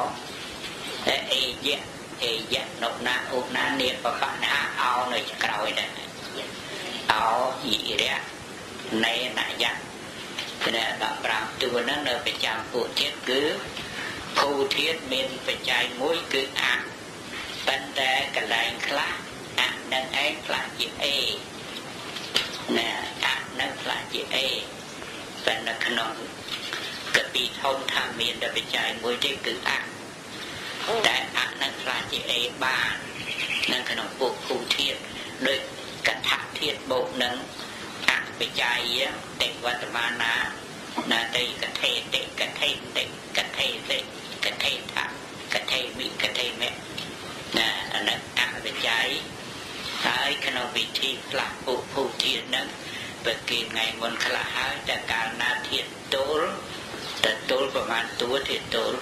អេយៈនុណាឧណានេបបណាអោនៅក្រោយដែរអោយិរៈណេណយៈតែ15តួហ្នឹងនៅប្រចាំពួកទៀតគឺភូធាតុមានបច្ច័យមួយគឺអប៉ុន្តែកន្លែងខ្លះអនឹងឯងខ្លះជាអេណាអនឹងខ្លះជាអេតែនៅក្នុងកពីធំថាមានតែបច្ច័យមួយទេគឺអតែអនឹងខ្លះជាអេបាននៅក្នុងពួកភូធាតុដោយកថាធាតុបូកនឹងអបច្ច័យតិវត្តមាណាណាតិកថេតិកថេតិកថេតិកថេថាកថេវិកថេមេណាអានឹងអបច្ច័យហើយក្នុងវិធីផ្លាស់ពួកភូធាតុនឹងបើគេថ្ងៃមុនខ្លះហើយតែកាលណាធាតុទល់តែទល់ប្រមាណតួធាតុទល់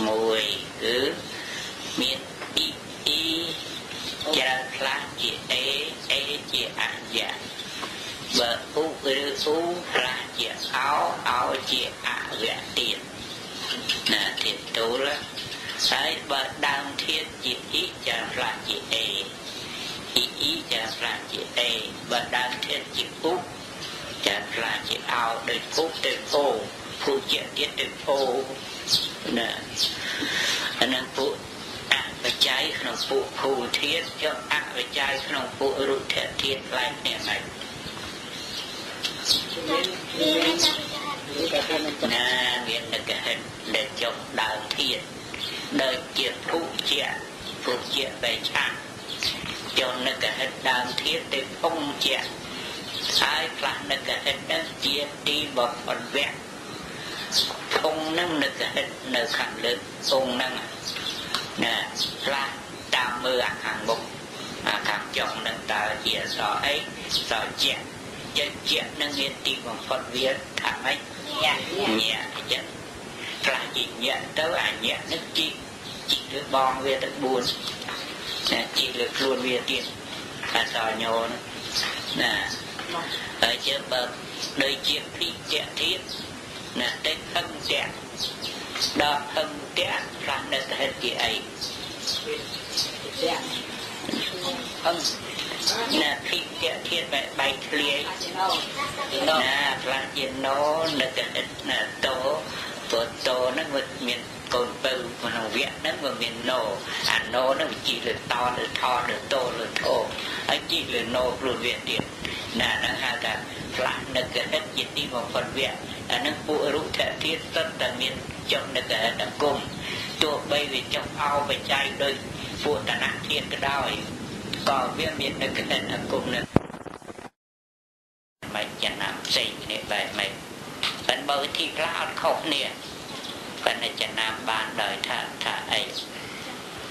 មួយគឺមានអ៊ីច្រើនខ្លះជាអេជាអយៈបើឧឬឧខ្លះជាអោជាអវៈទៀតណាធាតុទល់ហើយបើដើមធាតុជាអ៊ីច្រើនខ្លះជាអេអ៊ីច្រើនខ្លះជាអេបើដើមធាតុជាឧច្រើនខ្លះជាអោដូចឧទៅអូភូជាទៀតទៅអូណាអានឹងពួកអបច្ច័យក្នុងពួកភូធាតុយកអបច្ច័យក្នុងពួករុទ្ធធាតុខ្លាំងគ្នាហើយណាមាននកហិតដែលចុះដើមធាតុដូចជាភូជាបេឆាចុះនកហិតដើមធាតុទៅភុងជាហើយខ្លះនកហិតនឹងជាទីបផុតវៈភុងនឹងនកហិតនៅខាងលើភុងនឹងណាខ្លះតាមមើលខាងមុខខាងចុងនឹងតើជាសអីសជាជានឹងមានទីបំផុតវាថាម៉េចញ៉ាអញ្ចឹងខ្លះជាញ៉ាទៅអាញ៉ានឹងជីលើបងវាទៅ4ណាជីលើខ្លួនវាទៀតអាសញោណាហើយជាបើដូចជាភិក្ខធាតុណាតិហឹងតៈដល់ហឹងតៈខ្លះនៅហេតុជាអីហឹងណាភិក្ខធាតុបែកធ្លាយណាខ្លះជាណោនៅហេតុណាតោតោហ្នឹងវាមានកូនពៅក្នុងវគ្គហ្នឹងវាមានណោអាណោហ្នឹងជីលើតលើថលើតលើធោហើយជីលើណោខ្លួនវាទៀតណាហ្នឹងហៅថាផ្លាស់នឹកហិតជាទីបំផុតវគ្គអាហ្នឹងពួករុទ្ធធាតុសុទ្ធតែមានចុះនឹកហិតអង្គមទោះបីវាចុះអោបច្ច័យដោយពួកតនៈធាតុក៏ដោយក៏វាមាននឹកហិតអង្គមនឹងមិនចំណាំផ្សេងគ្នាបែបម៉េចប៉ុន្តែបើវិធីខ្លះអត់ខុសគ្នាប៉ុន្តែចំណាំបានដោយថាអី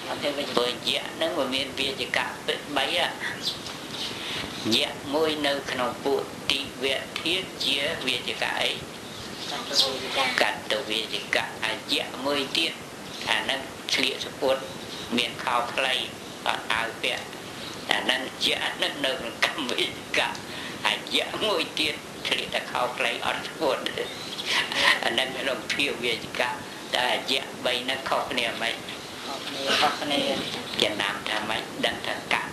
អត់ទេបើយៈហ្នឹងវាមានវាចកៈ3យៈមួយនៅក្នុងពួកទីវៈធាតុជាវាចកៈអីកតវិចកៈអយៈមួយទៀត អានឹងឆ្លៀកសពុតមានខោខ្លីអត់អាវពាក់អានឹងជាអានឹងនៅក្នុងកម្មវិកៈអាយៈមួយទៀតឆ្លៀកតែខោខ្លីអត់សពុតអានឹងក្នុងភាវវិកៈតែអាយៈ3នឹងខុសគ្នាមិនខុសគ្នាចំណាំថាម៉េចដឹងថាកៈ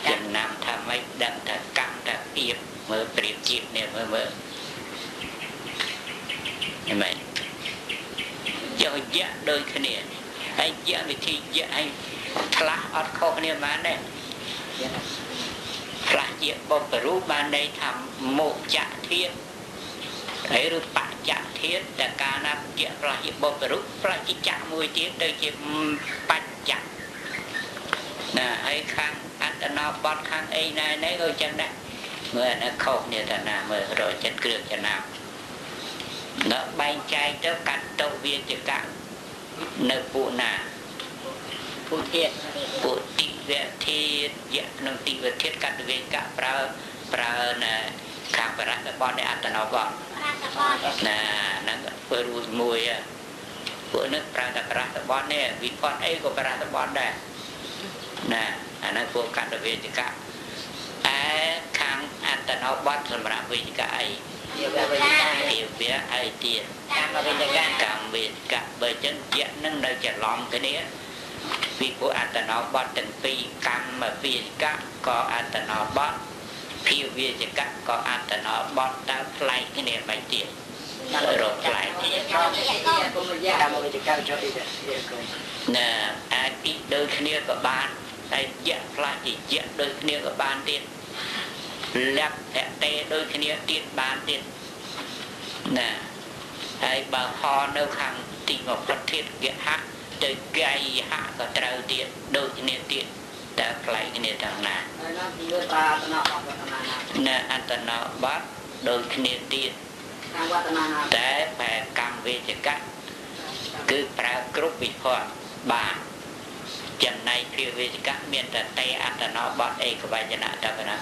ចំណាំថាម៉េចដឹងថាកម្មថាពីបមើលប្រៀបធៀបនេះមើលឃើញไหมយកយៈដូចគ្នាហើយយៈវិធីយៈឲ្យផ្លាស់អត់ខុសគ្នាបានដែរផ្លាស់ជាបុព្វរូបបានន័យថាមុចៈធាតុហើយឬបច្ចៈធាតុតែកាលណាជាផ្លាស់ជាបុព្វរូបផ្លាស់ជាចៈមួយទៀតទៅជាបច្ចៈណាហើយខាងអត្តនោបទខាងអីណែនេះក៏ចឹងដែរមើលអានេះខុសគ្នាតាណាមើលរកចិត្តគ្រឿងចំណាំដល់បែងចែកទៅកតវិជ្ជកៈនៅពួកណាពួកធាតុពួកតិវធាតុយៈក្នុងតិវធាតុកតវិជ្ជកៈប្រើណាខាងបរតបននៃអត្តនោបទណាហ្នឹងធ្វើរួចមួយពួកនេះប្រើតែបរតបននេះវិផតអីក៏បរតបនដែរណាអាហ្នឹងពួកកតវិជ្ជកៈខាងអត្តនោបទសម្រាប់វិជ្ជកៈអីភាវៈអីទៀតកម្មវិជ្ជកៈបើចឹងយៈនឹងនៅច្រឡំគ្នាពីពួកអត្តនោបទទាំងពីរកម្មវិជ្ជកៈក៏អត្តនោបទភាវវិជ្ជកៈក៏អត្តនោបទតើផ្លែកគ្នាមិនទៀតរកផ្លែកកម្មវិជ្ជកៈចុះអីដែរណាអាចពីដូចគ្នាក៏បានហើយយៈផ្លាស់ជាយៈដូចគ្នាក៏បានទៀតលក្ខតេដូចគ្នាទៀតបានទៀតណាហើយបើហោនៅខាងទីមកប្រធានកហៈទៅកាយហៈក៏ត្រូវទៀតដូចគ្នាទៀតតែផ្លែកគ្នាទាំងណាណាអត្តនោបទដូចគ្នាទៀតតែបែបកម្មវិជ្ជកៈគឺប្រើគ្រប់វិភពបានចំណែកភាវវិជ្ជកៈមានតែតេអត្តនោបទអេកវចនៈតែប៉ុណ្ណា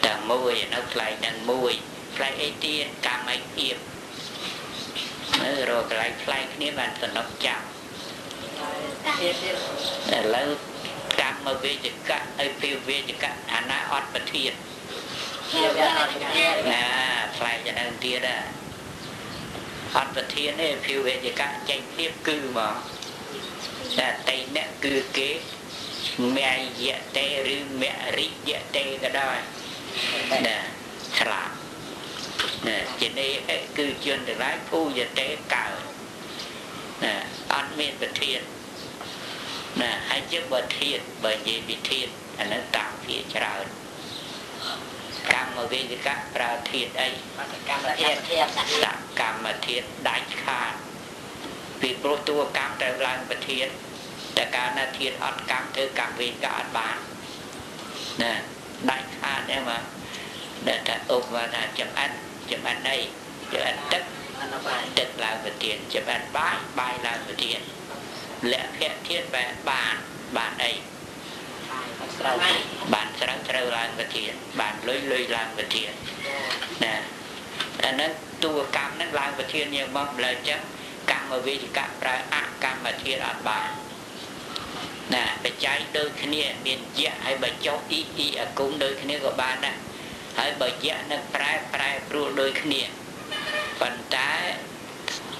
តែមួយនៅផ្លែកនឹងមួយផ្លែកអីទៀតកម្មឯកៀបមើលរកផ្លែកផ្លែកគ្នាបានសំណុកចាំឥឡូវកម្មវិជ្ជកៈហើយភាវវិជ្ជកៈអាណាអត់ប្រធានណាផ្លែកយ៉ាងទៀតដែរអត់ប្រធានទេភាវវិជ្ជកៈចេញទៀតគឺមកតែតេអ្នកគឺគេមយតេឬមរិយតេក៏ដោយណាឆ្លាតណាជានេះគឺជនទាំងឡាយភូយតេកើតណាអត់មានប្រធានណាហើយជាបើធាតបើនិយាយពីធាតអានឹងតាមភាច្រើនកម្មវិជ្ជកៈប្រើធាតអីកម្មធាតកម្មធាតដាច់ខាតពីព្រោះតួកម្មត្រូវឡើងប្រធានតែកាលណាធាតអត់កម្មធ្វើកម្មវិជ្ជកៈអត់បានណាដាច់ខាតហ្នឹងមកដែលថាឧបមាថាចំអិនអីចំអិនទឹកឡើងប្រធានចំអិនបាយឡើងប្រធានលក្ខៈធាតបានអីបានត្រូវឡើងប្រធានបានលុយឡើងប្រធានណាអាហ្នឹងតួកម្មហ្នឹងឡើងប្រធានយ៉ាងមកលើចឹងកម្មវិជ្ជកៈប្រើអកម្មធាតអត់បានណាបច្ច័យដូចគ្នាមានយៈហើយបើចុះអ៊ីអគុំដូចគ្នាក៏បានដែរហើយបើយៈនឹងប្រែប្រួលដូចគ្នាប៉ុន្តែ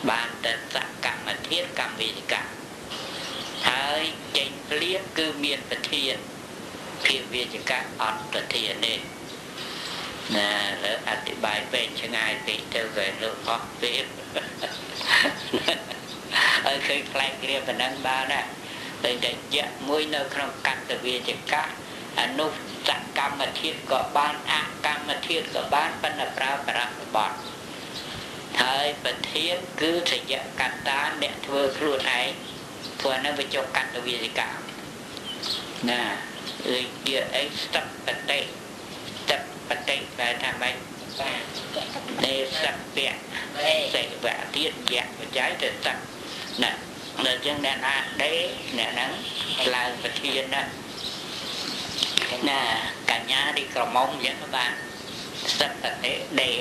បានតែសកម្មធាតកម្មវិជ្ជកៈហើយចេញព្រាបគឺមានប្រធានភាវវិជ្ជកៈអត់ប្រធានទេណាលើអធិប្បាយពេកឆ្ងាយពេកទៅវាលោកអស់ពេលហើយឃើញផ្លែកគ្រាប៉ុណ្ណឹងបានដែរតែយៈមួយនៅក្នុងកតវិជ្ជកៈអនុសកម្មធាតុក៏បានអកម្មធាតុក៏បានប៉ុន្តែប្រើបរតបទហើយប្រធានគឺសយៈកត្តាអ្នកធ្វើខ្លួនឯងព្រោះនៅវាចុះកតវិជ្ជកៈណាជាអីស្តបតិបែរថាម៉េចទេសពៈសេវៈទៀតយៈបច្ច័យទៅសណាដល់ចឹងអ្នកណាដេអ្នកហ្នឹងឡើងប្រធានណាកញ្ញារីក្រមុំចឹងបានសពតិដេ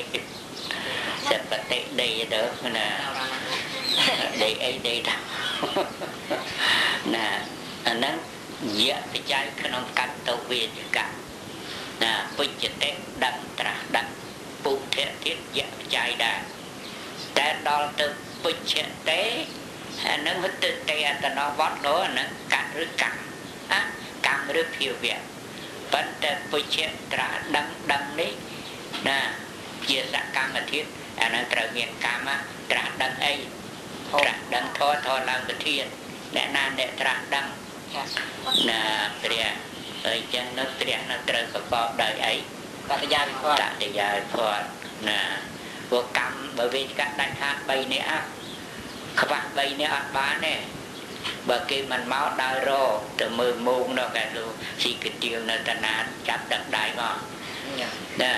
សពតិដេទៅណាដេអីដេថា ណាអាហ្នឹងយៈបច្ច័យក្នុងកតវិជ្ជកណាពុជ្ជតិដឹងត្រាស់ដឹងពុទ្ធៈទៀតយៈបច្ច័យដែរតែដល់ទៅពុជ្ជតិអាហ្នឹងហិតទេអត្តនោវត្តនោះអាហ្នឹងកាត់ឬកម្មកម្មឬភាវៈប៉ុន្តែពុជ្ជៈត្រាស់ដឹងនេះណាជាសកម្មធាតុអាហ្នឹងត្រូវមានកម្មត្រាស់ដឹងអីត្រាស់ដឹងធរឡើងវិធានអ្នកណាអ្នកត្រាស់ដឹងណាព្រះអញ្ចឹងនៅព្រះនៅត្រូវប្រកបដោយអីកតយាវិផតកតយាវិផតណាពួកកម្មបើវេកដាច់ខាត3នេះខ្វះ3នេះអត់បានទេបើគេមិនមកដើររទៅមើលមូងនោះគេលោកស៊ីកទៀវនៅតាណាចាប់ដឹកដៃមកណា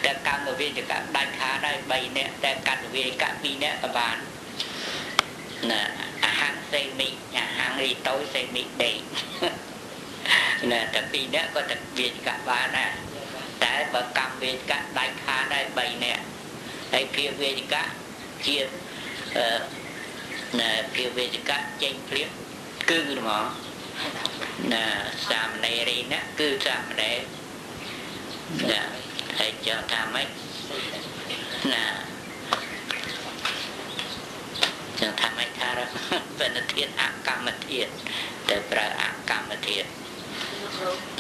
តែកម្មវេកដាច់ខាតហើយ3នេះតែកតវេក2នេះក៏បានណាអាហារសេមីអាហាររីតូសេមីដេណាតែពីរនាក់ក៏ទៅវាចកបានដែរតែបើកម្មវាចកដាច់ខាតដែរ3នាក់ហើយភាវាចកជាណាភាវាចកចេញព្រៀបគឺហ្មងណាសាមណេរីណាគឺសាមណេរណាហើយចង់ថាម៉េចណាចឹងថាម៉េចថាវិនធាតុអកម្មធាតុតែប្រើអកម្មធាតុ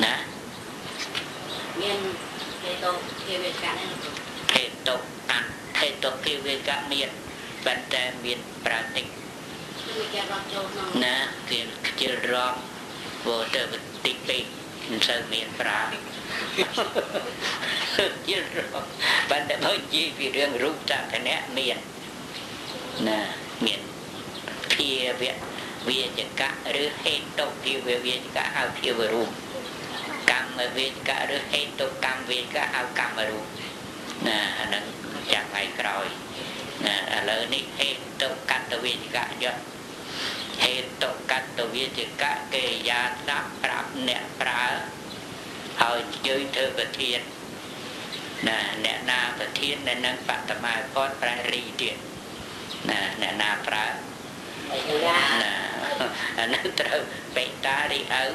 ណាមានហេតុភាវកៈហេតុភាវកៈមានប៉ុន្តែមានប្រើតិចណាគេខ្ជិលរងព្រោះទៅតិចពេកមិនសូវមានប្រើខ្ជិលរងប៉ុន្តែបើនិយាយពីរឿងរូបតក្ខណៈមានណាមានភាវៈវាចកៈឬហេតុភាវៈវាចកៈហៅភាវរូបកម្មវាចកៈឬហេតុកម្មវាចកៈហៅកម្មរូបណាអានឹងចាំថ្ងៃក្រោយណាឥឡូវនេះហេតុកតវាចកៈយកហេតុកតវាចកៈកិរិយាសព្ទប្រាប់អ្នកប្រើឲ្យជួយធ្វើប្រធានណាអ្នកណាប្រធាននៅនឹងបតមាផតប្រែរីទៀតណាអ្នកណាប្រើណាអានឹងត្រូវបេតារីឪ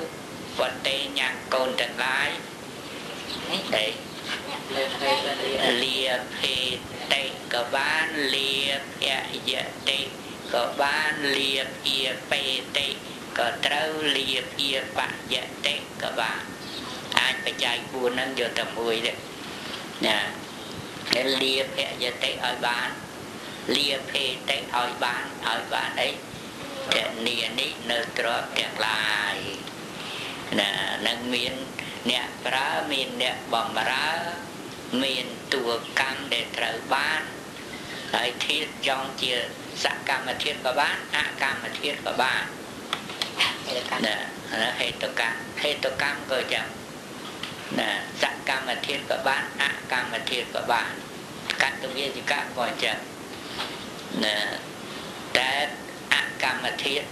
វត្តេញ៉ាំកូនទាំងឡាយតែលាភេតិក៏បានលាភយតិក៏បានលាភាបេតិក៏ត្រូវលាភាបយតិក៏បានអាចបច្ច័យ4ហ្នឹងយកតែមួយទេណាលាភយតិឲ្យបានលាភេតិឲ្យបានអីកនីនេះនៅទ្រពទាំងឡាយណានឹងមានអ្នកប្រើមានអ្នកបំរើមានតួកម្មដែលត្រូវបានហើយធាតុចង់ជាសកម្មធាតុក៏បានអកម្មធាតុក៏បានណាហេតុកម្មក៏ចឹងណាសកម្មធាតុក៏បានអកម្មធាតុក៏បានកតវិជ្ជកក៏ចឹងណាតែអកម្មធាតុ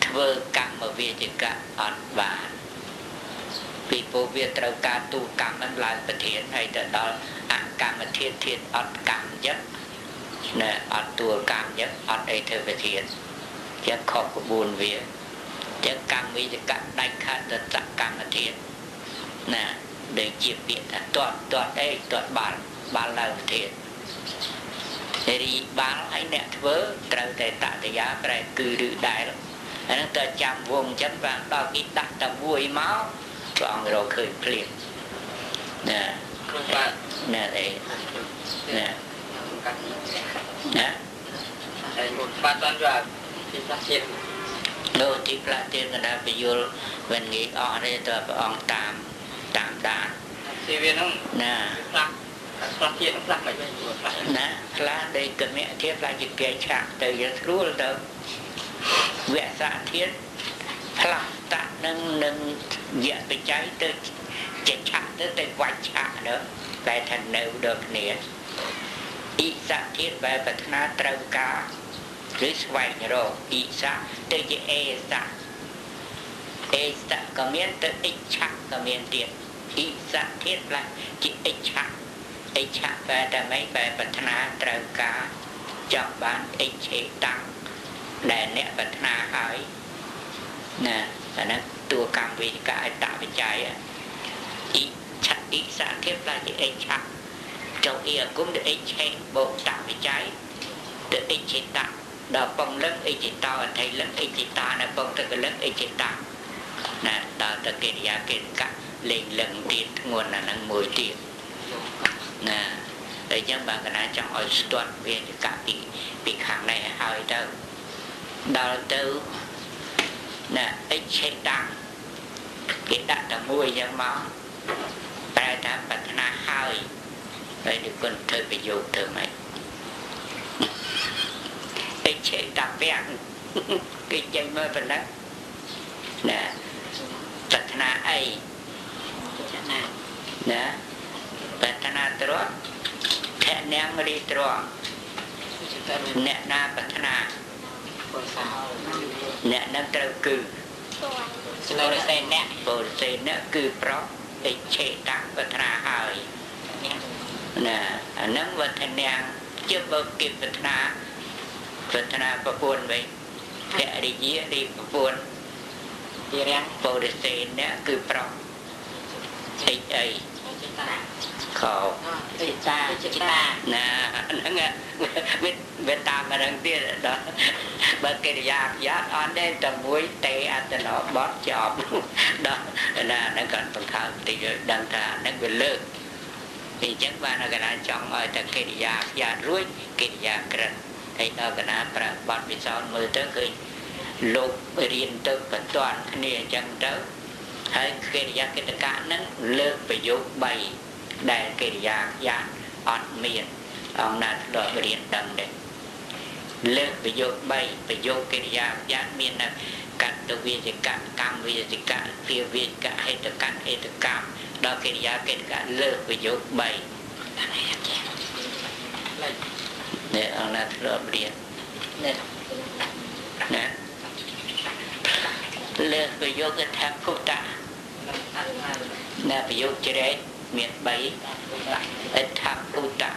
ធ្វើកម្មវិជ្ជកអត់បានពីព្រោះវាត្រូវការទូកម្មនឹងឡើងប្រធានហើយទៅដល់អកម្មធាតុអត់កម្មចឹងណាអត់តួកម្មចឹងអត់អីធ្វើប្រធានចឹងខុសក្បួនវាចឹងកម្មវិជ្ជកដាច់ខាតទៅសកម្មធាតុណាដូចជាពាក្យថាទាត់អីទាត់បាល់ឡើងប្រធានរីបាល់ឲ្យអ្នកធ្វើត្រូវតែតតយាប្រែគឺឬដែលអាហ្នឹងតើចាំវងចឹងបានដល់គេដាក់តមួយមកព្រះអង្គរកឃើញភ្លាមណាណាអីណាណាហើយមកបាត់បានយកទីផ្លាស់ទៀតនោះទីផ្លាស់ទៀតកណ្ដាលពយល់វិញងាយអស់ទេតើព្រះអង្គតាមដានទីវាហ្នឹងណាផ្លាស់ទៀតផ្លាស់មិនវិញណាផ្លាស់ដែលគណៈធាតុផ្លាស់ជាគេឆាក់ទៅយើងស្រួលទៅវៈសាធាតុផ្លាស់តាក់នឹងយៈបច្ច័យទៅជាឆាក់ទៅវាច់ឆាក់នោះតែថានៅដល់គ្នាអ៊ីសាធាតុបែបប្រាថ្នាត្រូវការឬស្វែងរកអ៊ីសាទៅជាអេសាក៏មានទៅអិច្ឆៈក៏មានទៀតអ៊ីសាធាតុផ្លាស់ជាអិច្ឆៈបែបតែមិនបែបប្រាថ្នាត្រូវការចង់បានអិច្ឆេតាំង ដែលអ្នកប្រាថ្នាហើយណាអាហ្នឹងតួកម្មវិកាអតបច្ច័យអ៊ីឆាអ៊ីសាធិបឡាជាអេឆាចូលអ៊ីអគុំទៅអេឆេបូកតបច្ច័យទៅអេឆេតដល់ពងលឹងអេឆេតអថៃលឹងអេឆេតានៅពងទៅលឹងអេឆេតាណាដល់ទៅកិរិយាកិរិកៈលេងលឹងទៀតធ្ងន់អាហ្នឹងមួយទៀតណាតែចឹងបើកណាចង់ឲ្យស្ទាត់វាចកពីខាងនេះហើយទៅដល់ទៅណាអិឆេតាគេដាក់តែមួយចឹងមកតែថាប្រាថ្នាហើយហើយនិគុណធ្វើប្រយោគធ្វើម៉េចអិឆេតាពាំងគេចេញមកប៉ុណ្ណឹងណាប្រាថ្នាអីណាប្រាថ្នាត្រង់ខៈនាងរីត្រង់អ្នកណាប្រាថ្នាអ្នកនឹងត្រូវគឺបរិសេអ្នកគឺប្រកអិឆេតប្រាថ្នាហើយណាអានឹងវធនាជាបើគេប្រាថ្នាប្រពន្ធវិញភរិយារីប្រពន្ធទីរាំងបរិសេអ្នកគឺប្រកអិអីខោចិត្តតាណាហ្នឹងវាតាមរឹងទៀតដល់បើកិរិយាយ៉ាអត់ទេតែមួយទេអត្តនោបត់ចប់ដល់ណាហ្នឹងក៏បង្ខំទីដឹងថាហ្នឹងវាលើកពីអញ្ចឹងបានកណាចង់ឲ្យតែកិរិយាយ៉ារួចកិរិយាក្រិតហើយដល់កណាប្របត្តិវិសោធមើលទៅឃើញលោករៀនទៅបន្ទាន់គ្នាអញ្ចឹងទៅហើយកិរិយាកិត្តកៈហ្នឹងលើកប្រយោគ3ដែលកិរិយាយ៉ាអត់មានអង្គណាធ្លាប់រៀនដឹងដែរលើកប្រយោគ3ប្រយោគកិរិយាយ៉ាមាននៅកតវិជ្ជកកម្មវិជ្ជកភាវិជ្ជកហេតុកហេតុកម្មដល់កិរិយាកិត្តកៈលើកប្រយោគ3នេះអង្គណាធ្លាប់រៀនណាលើកប្រយោគថាពុទ្ធៈណាប្រយោគជ្រែកមាន3អិដ្ឋពុទ្ធៈ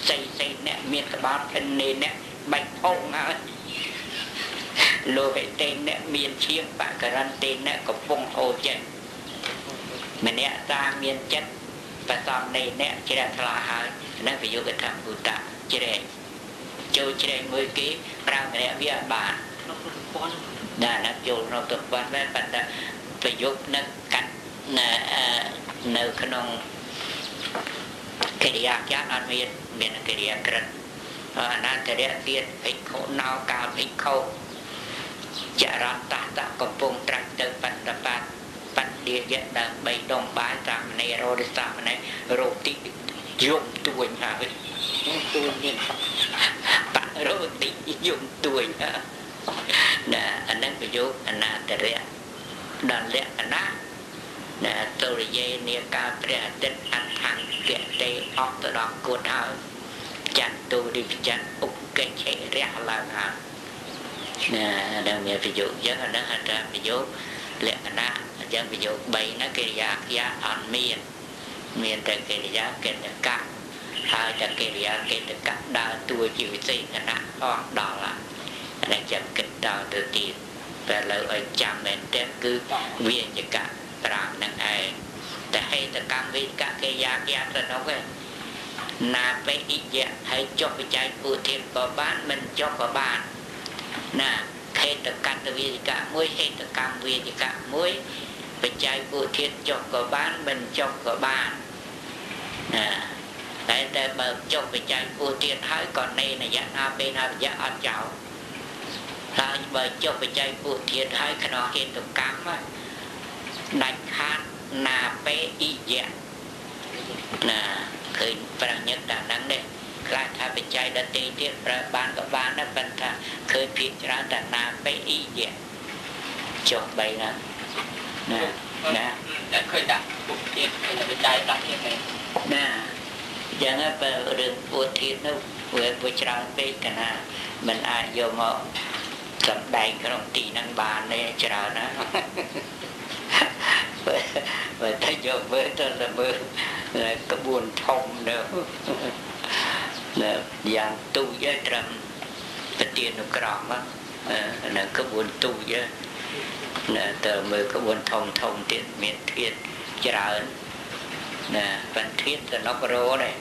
សេអ្នកមានក្បាលធនេអ្នកបាច់ផុងហើយលោហិតេអ្នកមានឈាមបករិនទេអ្នកកំពុងហូរចេញម្នាក់តាមានចិត្តបសំនៃអ្នកជ្រះថ្លាហើយនឹងប្រយោគថាពុទ្ធៈជ្រែកចូលជ្រែកមួយគេប្រើម្នាក់វាបានណាចូលក្នុងទំព័របែបប៉ុន្តែប្រយោគនឹងកាត់នៅក្នុងកិរិយាចាត់អត់មានកិរិយាក្រិតអនាន្តរៈទៀតភិក្ខុណោកាលភិក្ខុចរន្តតកំពុងត្រាច់ទៅបន្តបាត់បតិយៈដើម្បីដងបាយសាមណេររោសាមណេរោតិយំទួញហើយទួញមានបរោតិយំទួញណាអានឹងប្រយោគអនាន្តរៈដល់លក្ខណៈណាទុរិយេនេកាព្រះអាទិត្យអដ្ឋង្គៈទេអស់ទៅដល់គួតហើយចន្ទុរិច័ន្ទឧបកិច្ឆេរះឡើងហើយណាដល់មានប្រយោគយ៉ាងហ្នឹងហៅថាប្រយោគលក្ខណៈយ៉ាងប្រយោគ3ណាកិរិយាខ្យាអត់មានតែកិរិយាកិត្តកៈហើយតែកិរិយាកិត្តកៈដើរតួជាវិសេសណៈអស់ដល់អានេះចាំគិតដល់ទៅទៀតតែលើឲ្យចាំមែនទេគឺវិញ្ញកៈ5នឹងឯងតែហេតុកម្មវិកៈកិរិយាខ្យាទៅនោះឯងណាបេអ៊ីយៈហើយចុះបច្ច័យពុធានក៏បានមិនចុះក៏បានណាហេតុកតវិជ្ជកៈមួយហេតុកម្មវិជ្ជកៈមួយបច្ច័យពុធានចុះក៏បានមិនចុះក៏បានណាតែបើចុះបច្ច័យពុធានហើយក៏នេនយៈណាបេណាយៈអត់ចោលហើយបើចុះបច្ច័យពុធានហើយក្នុងហេតុកម្មដាច់ខាតណាបេអ៊ីយៈណាឃើញប្រញ្ញត្តហ្នឹងនេះខ្លះថាបច្ច័យដតេទៀតប្រើបានក៏បានដែរប៉ុន្តែឃើញភាគច្រើនតែណាបេអ៊ីយៈចុះ3ណាតែឃើញដាក់ពុទ្ធទៀតឃើញតែបច្ច័យដាក់ទៀតណាយ៉ាងណាបើរឿងពុទ្ធទៀតនោះវាច្រើនពេកកណាមិនអាចយកមកសម្ដែងក្នុងទីហ្នឹងបានទេច្រើនណាបើតែយកមើលទៅមើលក្បួនធំនៅយ៉ាងទូយត្រឹមប្រទានុក្រម là có buồn tu chứ là từ mới có buồn thông tiện miễn thiết chả nè phần thiết là nó có rô này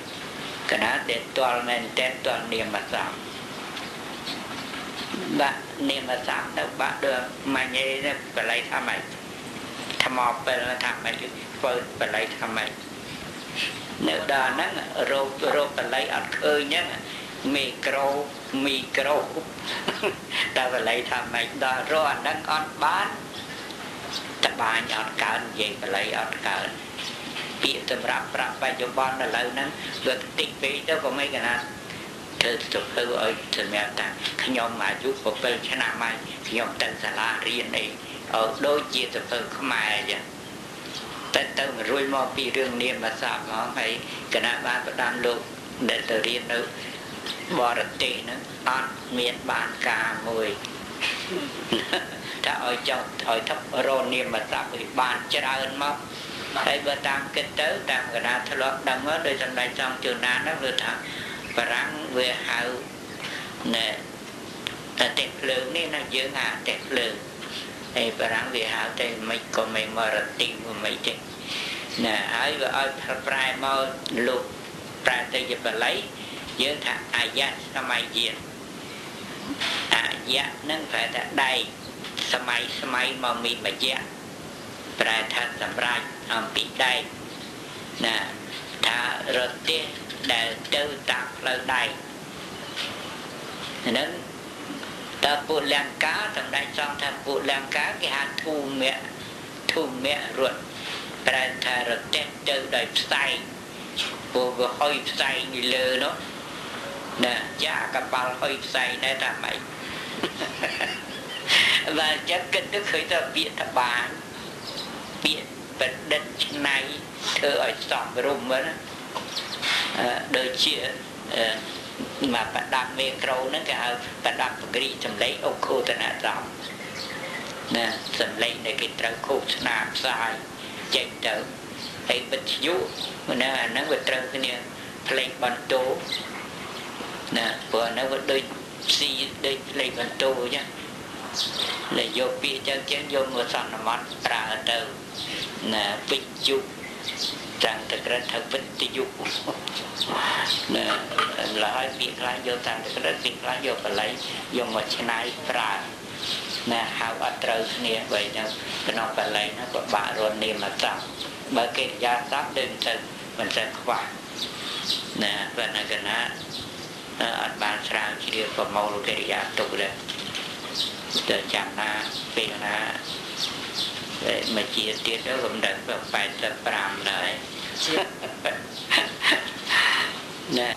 cái đó để toàn nên tên toàn niệm mà giảm bạn niệm mà giảm đâu bạn được mà nhé phải lấy tham mày tham mọc phải là tham mày phơi phải lấy tham mày nếu đó nó rô phải lấy ăn khơi nhé micro ta phải lấy tham mày đó rô ăn đang ăn bán ta bán ăn cạn vậy phải lấy ăn cạn bị tầm rạp vài chục bọn là lâu nắng được tích phí đó có mấy cái nào thử tục hư ơi thử mẹ ta khi nhóm mà giúp một bên cho nam ai khi nhóm tên xà la riêng này ở đôi chia tục hư không ai vậy tên tư mà rui mò vì rương niệm mà sạp mà không phải cái nào ba bắt đàn lúc để từ riêng nữa bò rật tì nữa ăn miền bàn cả mùi ta ở thấp rô niệm mà sạp thì bàn chết ơn mong hay bữa tam kinh tới tam cái nào thay lót đâm ở đây trong đây trong trường nào nó vừa thằng và răng về hậu nè tẹp lượng này nó giữ hà tẹp lượng thì và răng về hậu thì mấy con mấy mờ rật tim của mấy chị nè ấy và ở prai mơ lục prai tới giờ bà lấy giữ thằng ayat sao mày diện ayat nó phải là đây sao mày mà mình mà dạng prai thật làm ra bị đây nè thà rồi tiên để tư tạc lời đây nên ta phụ làng cá trong đây xong ta phụ làng cá cái hạt thu mẹ ruột prai thà rồi tiên tư đời say vô hơi say như lơ nó nè giá cả bao hơi say này ta mày và chắc kinh đức khởi ta biết ta bán biết vật đất này thơ ở sòng rùm đó đôi chia mà bạn đam mê cầu nó cả bạn đam cái chấm lấy ô khô tên là dòng nè chấm lấy này cái trâu khô nạp sai chạy trở hay vật dụ nè nó vật trâu cái này play bàn tố nè vừa nó vật đôi xì đôi play bàn tố nhá là vô bia chân chén vô một sòng là mắt ra từ nè vịt dụ rằng thực ra thật vịt dụ nè là hai việc là vô rằng thực ra việc là vô phải lấy vô một cái này ra nè hao ở trời nè vậy đâu cái nó phải lấy nó có bà rồi niệm mà sao bởi cái gia sắp đêm từ mình sẽ khoa nè và nó cái nó ở bàn sao chỉ được có màu cái gia tụ đây để chạm na về na để mà chia tiết đó cũng được phải tập làm lại nè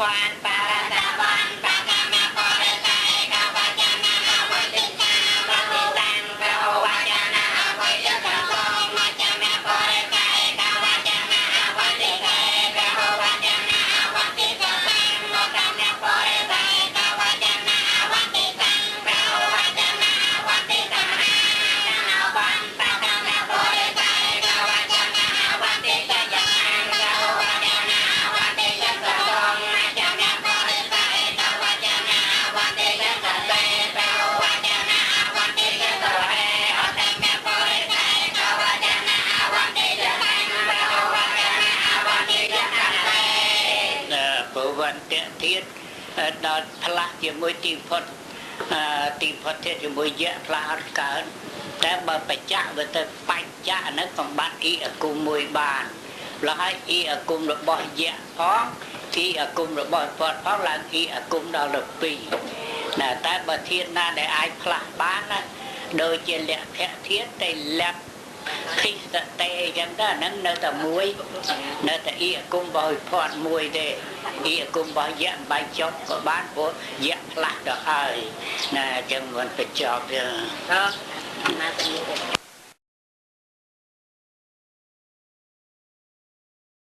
ควานปาราตาวันปากามาปริไตกาวาจนาวัติตาวัติตังกาวาจนาวัยกะโตมัจจามาปริไตกาวาจนาวัติเตกาวาจนาวัติตะตังโลกามาปริไตกาวาจนาวัติตังกาวาจนาวัติตะหานาวันปากามาปริไตกาวาจนาวัติตะยังกาวาจนาวัติตะโตมัจจามาปริไตกาวาจนาวัติตะเตกาวาจนาวัติตะโตเออตังมาปริไตกาวาจนาวัติตะตังกาวาจนาวัติตะเตព្រោះវន្តៈទៀតដល់ផ្លាស់ជាមួយទីផុតទៀតជាមួយយៈផ្លាស់អត់កើតតែបើបច្ចៈវាទៅបច្ចៈហ្នឹងកំបាត់អ៊ីអគុមមួយបានแล้วให้អ៊ីអគុមរបស់យៈផងអ៊ីអគុមរបស់ផុតផងឡើងអ៊ីអគុមដល់12ណាតែបើធាតុណាដែលអាចផ្លាស់បានណាដូចជាលក្ខៈធាតុតែលក្ខគិសតេអញ្ចឹងទៅហ្នឹងនៅតែមួយនៅតែអ៊ីអគុមរបស់ផុតមួយទេអ៊ីអគុមរបស់យៈបែកចុះក៏បានព្រោះយៈផ្លាស់ទៅហើយណាអញ្ចឹងមិនបញ្ចប់ទេណាទៅ